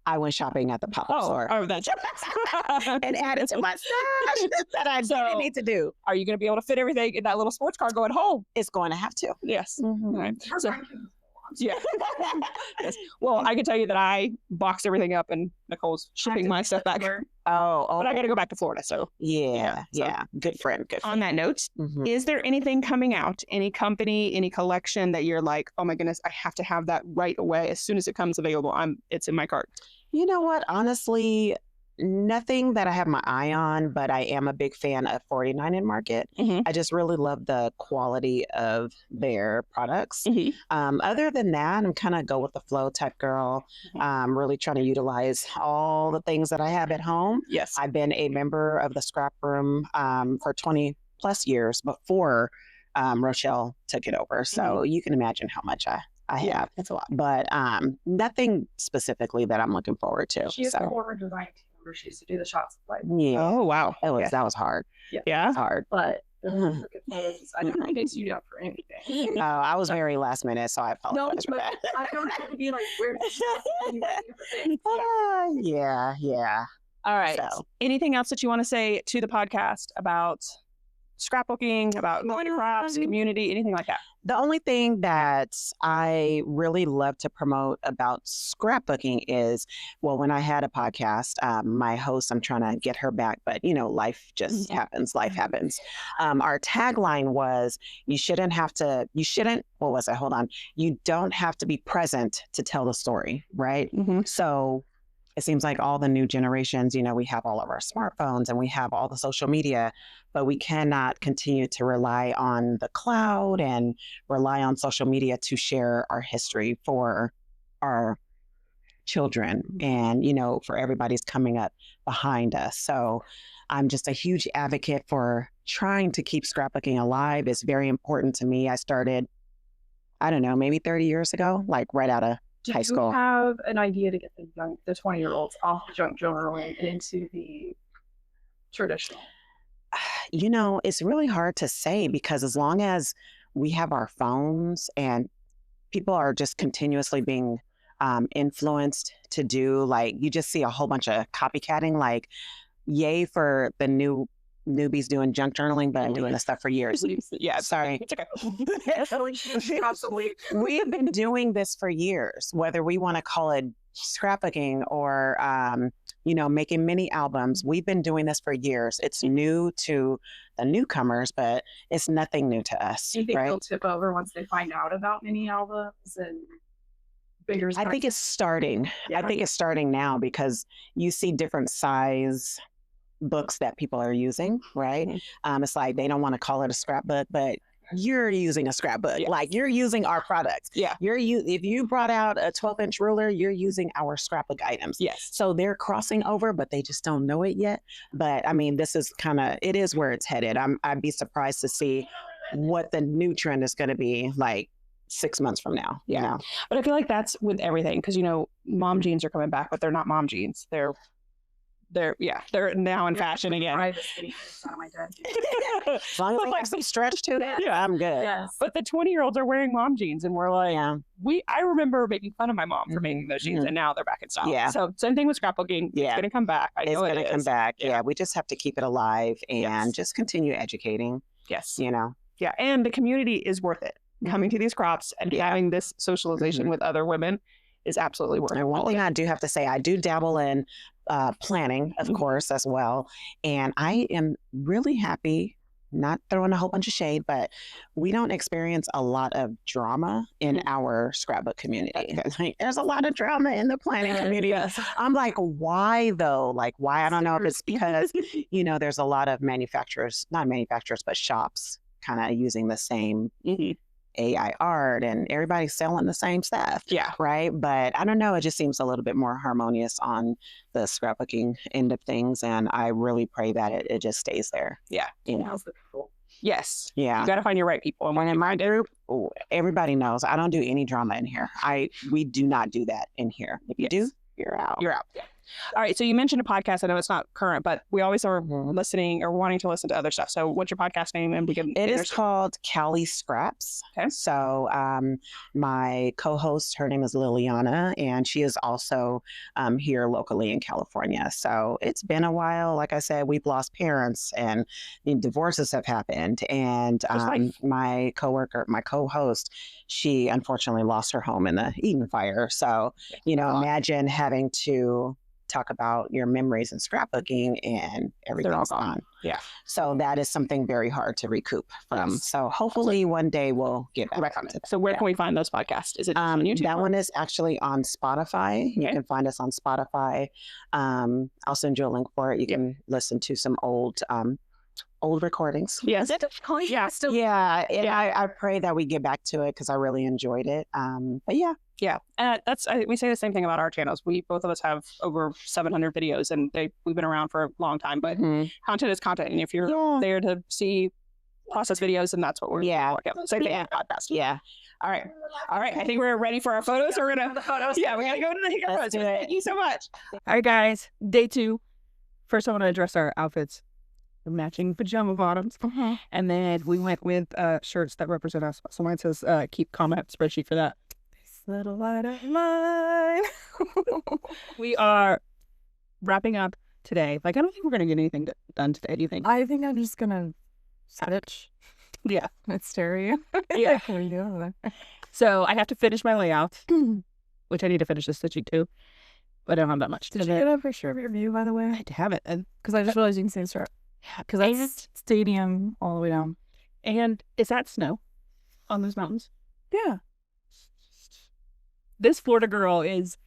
I went shopping at the pop-up store. Oh, that's and added to my stash that I didn't need to do. Are you going to be able to fit everything in that little sports car going home? It's going to have to. Yes. All right. So, yeah. Yes. Well, I can tell you that I boxed everything up and Nicole's shipping my stuff back. Oh, but I got to go back to Florida. So yeah. Good friend. On that note, is there anything coming out, any company, any collection that you're like, oh my goodness, I have to have that right away as soon as it comes available? It's in my cart. You know what? Honestly, nothing that I have my eye on, but I am a big fan of 49 in Market. I just really love the quality of their products. Other than that, I'm kind of go with the flow type girl. Really trying to utilize all the things that I have at home. Yes. I've been a member of the Scrap Room for 20 plus years before Rochelle took it over. So you can imagine how much I have. That's a lot. But nothing specifically that I'm looking forward to. She has a former design team where she used to do the shots. Yeah. Oh, wow. That was hard. Yeah. It's hard. But I don't think you up for anything. I was very last minute, so I apologize for that. I don't have to be like, where yeah. All right. So. Anything else that you want to say to the podcast about scrapbooking, about crafts, community, anything like that? The only thing that I really love to promote about scrapbooking is, well, when I had a podcast, my host, I'm trying to get her back, but life just happens. Life happens. Our tagline was, you don't have to be present to tell the story, right? So it seems like all the new generations, we have all of our smartphones and we have all the social media, but we cannot continue to rely on the cloud and rely on social media to share our history for our children and, for everybody's coming up behind us. So I'm just a huge advocate for trying to keep scrapbooking alive. It's very important to me. I started, I don't know, maybe 30 years ago, like right out of high school. Do you have an idea to get the 20-year-olds off the junk journaling and into the traditional? It's really hard to say because as long as we have our phones and people are just continuously being influenced to do, like, you just see a whole bunch of copycatting, like, yay for the newbies doing junk journaling, but I'm doing this stuff for years. Yeah, sorry. It's okay. We have been doing this for years, whether we want to call it scrapbooking or, making mini albums. We've been doing this for years. It's new to the newcomers, but it's nothing new to us. Do you think right? they'll tip over once they find out about mini albums and bigger? I think it's starting. I think it's starting now because you see different size books that people are using, right? It's like they don't want to call it a scrapbook, but you're using a scrapbook. Yes. Like you're using our products. Yeah. If you brought out a 12-inch ruler, you're using our scrapbook items. Yes. So they're crossing over, but they just don't know it yet. But I mean, this is it is where it's headed. I'd be surprised to see what the new trend is going to be like 6 months from now. Yeah. But I feel like that's with everything because, mom jeans are coming back, but they're not mom jeans. They're now in fashion again. As long as they have some stretch to it, I'm good. Yes. But the 20-year-olds are wearing mom jeans, and we're like, I remember making fun of my mom for making those jeans, and now they're back in style. Yeah. So same thing with scrapbooking. It's going to come back. I know it's going to come back. Yeah. We just have to keep it alive and just continue educating. Yes. Yeah. And the community is worth it. Coming to these crops and having this socialization with other women is absolutely worth it. And one thing I do have to say, I do dabble in planning, of course, as well. And I am really happy, not throwing a whole bunch of shade, but we don't experience a lot of drama in our scrapbook community. Like, there's a lot of drama in the planning community. Yes. I'm like, why though? Like, why? I don't know if it's because, there's a lot of not manufacturers, but shops kind of using the same AI art and everybody's selling the same stuff. Yeah. Right. But I don't know. It just seems a little bit more harmonious on the scrapbooking end of things. And I really pray that it just stays there. Yeah. Yes. Yeah. You got to find your right people. And when in my group, everybody knows I don't do any drama in here. We do not do that in here. If you do, you're out. You're out. Yeah. All right. So you mentioned a podcast. I know it's not current, but we always are listening or wanting to listen to other stuff. So what's your podcast name? And it is called Callie Scraps. Okay. So my co-host, her name is Liliana, and she is also here locally in California. So it's been a while. Like I said, we've lost parents and divorces have happened. And my coworker, my co-host, she unfortunately lost her home in the Eden fire. So, imagine having to talk about your memories and scrapbooking and everything's gone. Yeah. So that is something very hard to recoup from. Yes. So hopefully one day we'll get back on it. So where can we find those podcasts? Is it on YouTube? That one is actually on Spotify. You can find us on Spotify. I'll send you a link for it. You can listen to some old recordings. Yes. Yeah. And I pray that we get back to it because I really enjoyed it. But yeah. Yeah. We say the same thing about our channels. Both of us have over 700 videos and we've been around for a long time, but content is content. And if you're there to see process videos, then that's what we're same thing on podcast. Yeah. All right. I think we're ready for our photos. We're going to photos. Yeah, we got to go to the photos. Thank you so much. All right, guys. Day 2. First, I want to address our outfits. Matching pajama bottoms. And then we went with shirts that represent us. So mine says keep comment spreadsheet for that. This little light of mine. We are wrapping up today. I don't think we're going to get anything done today. Do you think? I think I'm just going to stitch. Yeah. It's stereo. Yeah. So I have to finish my layout, which I need to finish the stitching too. But I don't have that much. Did you get a picture of your view, by the way? I have it. Because I just realized you can see the start. Because that's stadium all the way down. And is that snow on those mountains? Yeah. This Florida girl is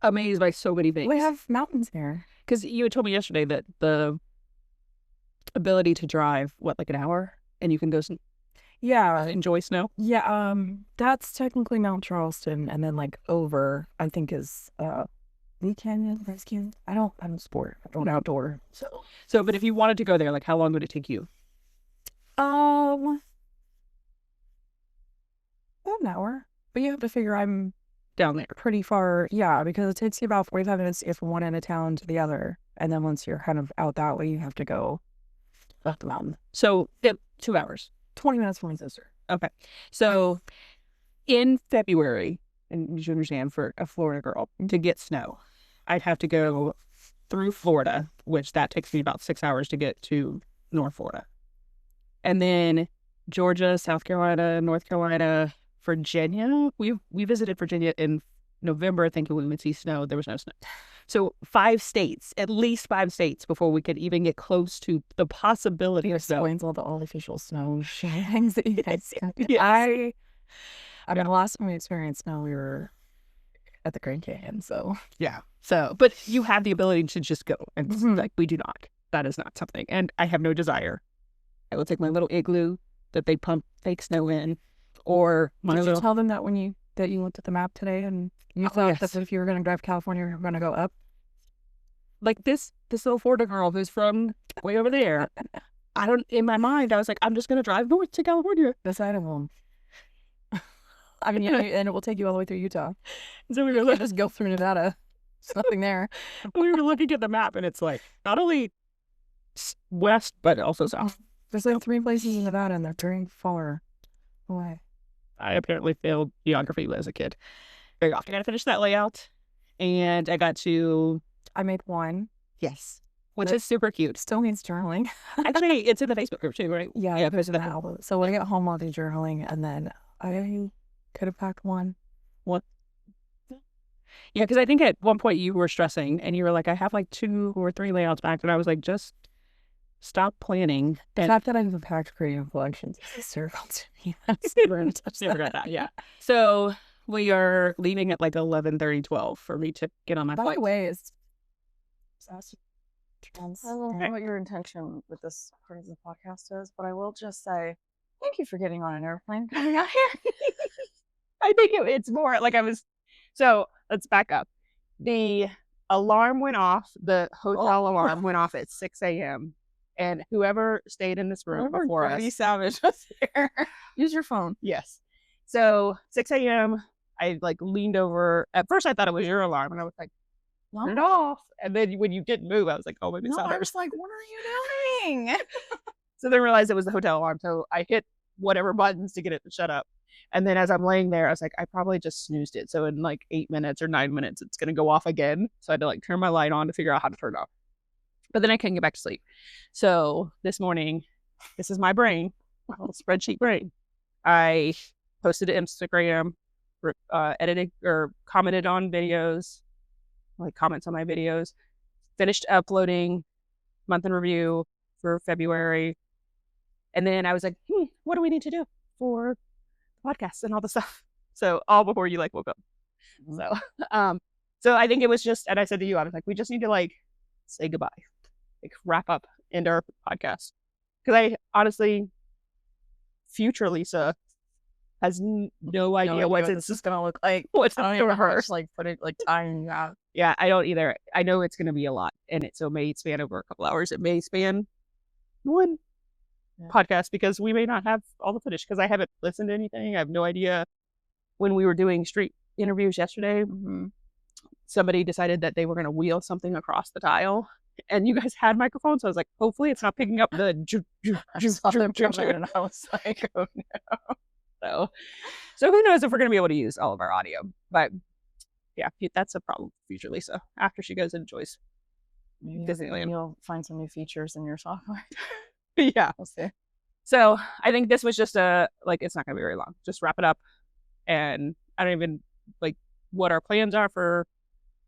amazed by so many things. We have mountains here. Because you had told me yesterday that the ability to drive, an hour? And you can go enjoy snow? Yeah. That's technically Mount Charleston. And then over, I think is Lee Canyon, Rescue. I don't sport. I don't outdoor. So, but if you wanted to go there, how long would it take you? About an hour. But you have to figure I'm down there pretty far. Yeah, because it takes you about 45 minutes to get from one end of town to the other. And then once you're kind of out that way, you have to go up the mountain. So 2 hours. 20 minutes from my sister. Okay. So in February, and you should understand, for a Florida girl to get snow, I'd have to go through Florida, which that takes me about 6 hours to get to North Florida. And then Georgia, South Carolina, North Carolina, Virginia. We visited Virginia in November thinking we would see snow. There was no snow. So 5 states, at least 5 states, before we could even get close to the possibility of snow. Explains all the artificial snow things that you guys got. Yes. I mean, the last time we experienced snow, we were at the Grand Canyon, so. Yeah. So, but you have the ability to just go, and we do not. That is not something, and I have no desire. I will take my little igloo that they pump fake snow in, or my Did you tell them that when you looked at the map today, and you thought that if you were going to drive California, you were going to go up? This little Florida girl who's from way over there. In my mind, I was like, I'm just going to drive north to California. The side of them. I mean, and it will take you all the way through Utah. So we were just go through Nevada. There's nothing there. We were looking at the map, and it's not only west, but also south. There's 3 places in Nevada, and they're very far away. I apparently failed geography as a kid. Very often. I got to finish that layout, and I made one. Yes. Which is super cute. Still needs journaling. Actually, it's in the Facebook group too, right? Yeah, I posted that album. So when I get home, I'll do journaling, and then I could have packed one. What? Yeah, because I think at one point you were stressing, and you were like, I have 2 or 3 layouts back, and I was like, just stop planning. The fact that I have packed creative collections is circle to me. Never got that. Yeah. So we are leaving at 11:30, 12 for me to get on my flight. By the way, it's I don't know what your intention with this part of the podcast is, but I will just say thank you for getting on an airplane coming out here. I think it's more so let's back up. The alarm went off, the hotel alarm went off at 6 a.m. And whoever stayed in this room before us. Savage was there. Use your phone. Yes. So 6 a.m. I like leaned over. At first I thought it was your alarm and I was like, turn it off. And then when you didn't move, I was like, oh, maybe it's not I hers. was like, what are you doing? So then realized it was the hotel alarm. So I hit whatever buttons to get it to shut up. And then as I'm laying there, I was like, I probably just snoozed it. So in like 8 minutes or 9 minutes, it's going to go off again. So I had to like turn my light on to figure out how to turn it off. But then I couldn't get back to sleep. So this morning, this is my brain, my little spreadsheet brain. I posted to Instagram, edited or commented on videos, like comments on my videos, finished uploading month in review for February. And then I was like, what do we need to do for podcasts and all the stuff? So all before you like woke up. So I think it was just, and I said to you, I was like, we just need to like say goodbye, like wrap up into our podcast. Because I honestly, future Lisa has no idea what this is gonna look like. What's gonna hurt? Like put it like tying you out. Yeah, I don't either. I know it's gonna be a lot, and it may span over a couple hours. It may span one podcast because we may not have all the footage because I haven't listened to anything. I have no idea. When we were doing street interviews yesterday, somebody decided that they were gonna wheel something across the tile. And you guys had microphones, so I was like, hopefully it's not picking up the And I was like, oh no. So who knows if we're going to be able to use all of our audio. But yeah, that's a problem for future Lisa after she goes and enjoys Disneyland. You'll find some new features in your software. Yeah. We'll see. So I think this was just it's not going to be very long. Just wrap it up. And I don't even like what our plans are for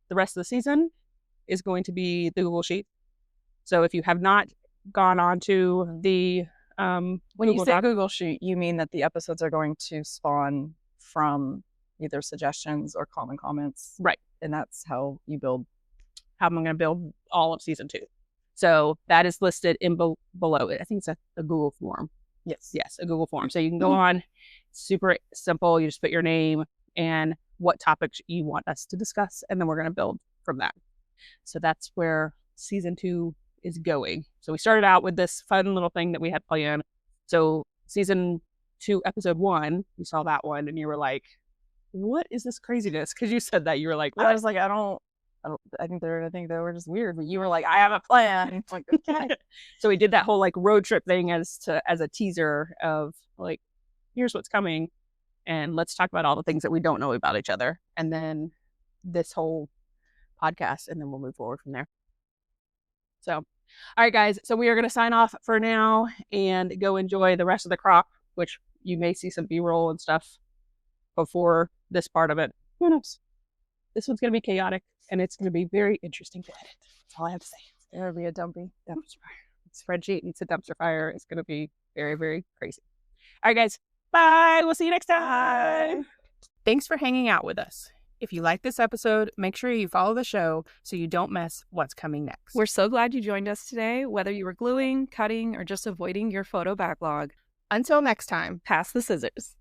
the rest of the season is going to be the Google Sheet. So if you have not gone on to the when Google you say Doc, Google Sheet, you mean that the episodes are going to spawn from either suggestions or common comments, right? And that's how you build. How I'm going to build all of season 2. So that is listed in below it. I think it's a Google form. Yes, a Google form. So you can go on. Super simple. You just put your name and what topics you want us to discuss, and then we're going to build from that. So that's where season 2 is going. So we started out with this fun little thing that we had planned. So season 2, episode 1, we saw that one and you were like, what is this craziness? Because you said that you were like, what? I was like, I think they were just weird, but you were like, I have a plan. Like, okay. So we did that whole like road trip thing as a teaser of like, here's what's coming. And let's talk about all the things that we don't know about each other. And then this whole podcast, and then we'll move forward from there. So, all right, guys. So we are going to sign off for now and go enjoy the rest of the crop, which you may see some B-roll and stuff before this part of it. Who knows? This one's going to be chaotic, and it's going to be very interesting to edit. That's all I have to say. It's going to be a dumpster fire. Spreadsheet needs a dumpster fire. It's going to be very, very crazy. All right, guys. Bye. We'll see you next time. Thanks for hanging out with us. If you like this episode, make sure you follow the show so you don't miss what's coming next. We're so glad you joined us today, whether you were gluing, cutting, or just avoiding your photo backlog. Until next time, pass the scissors.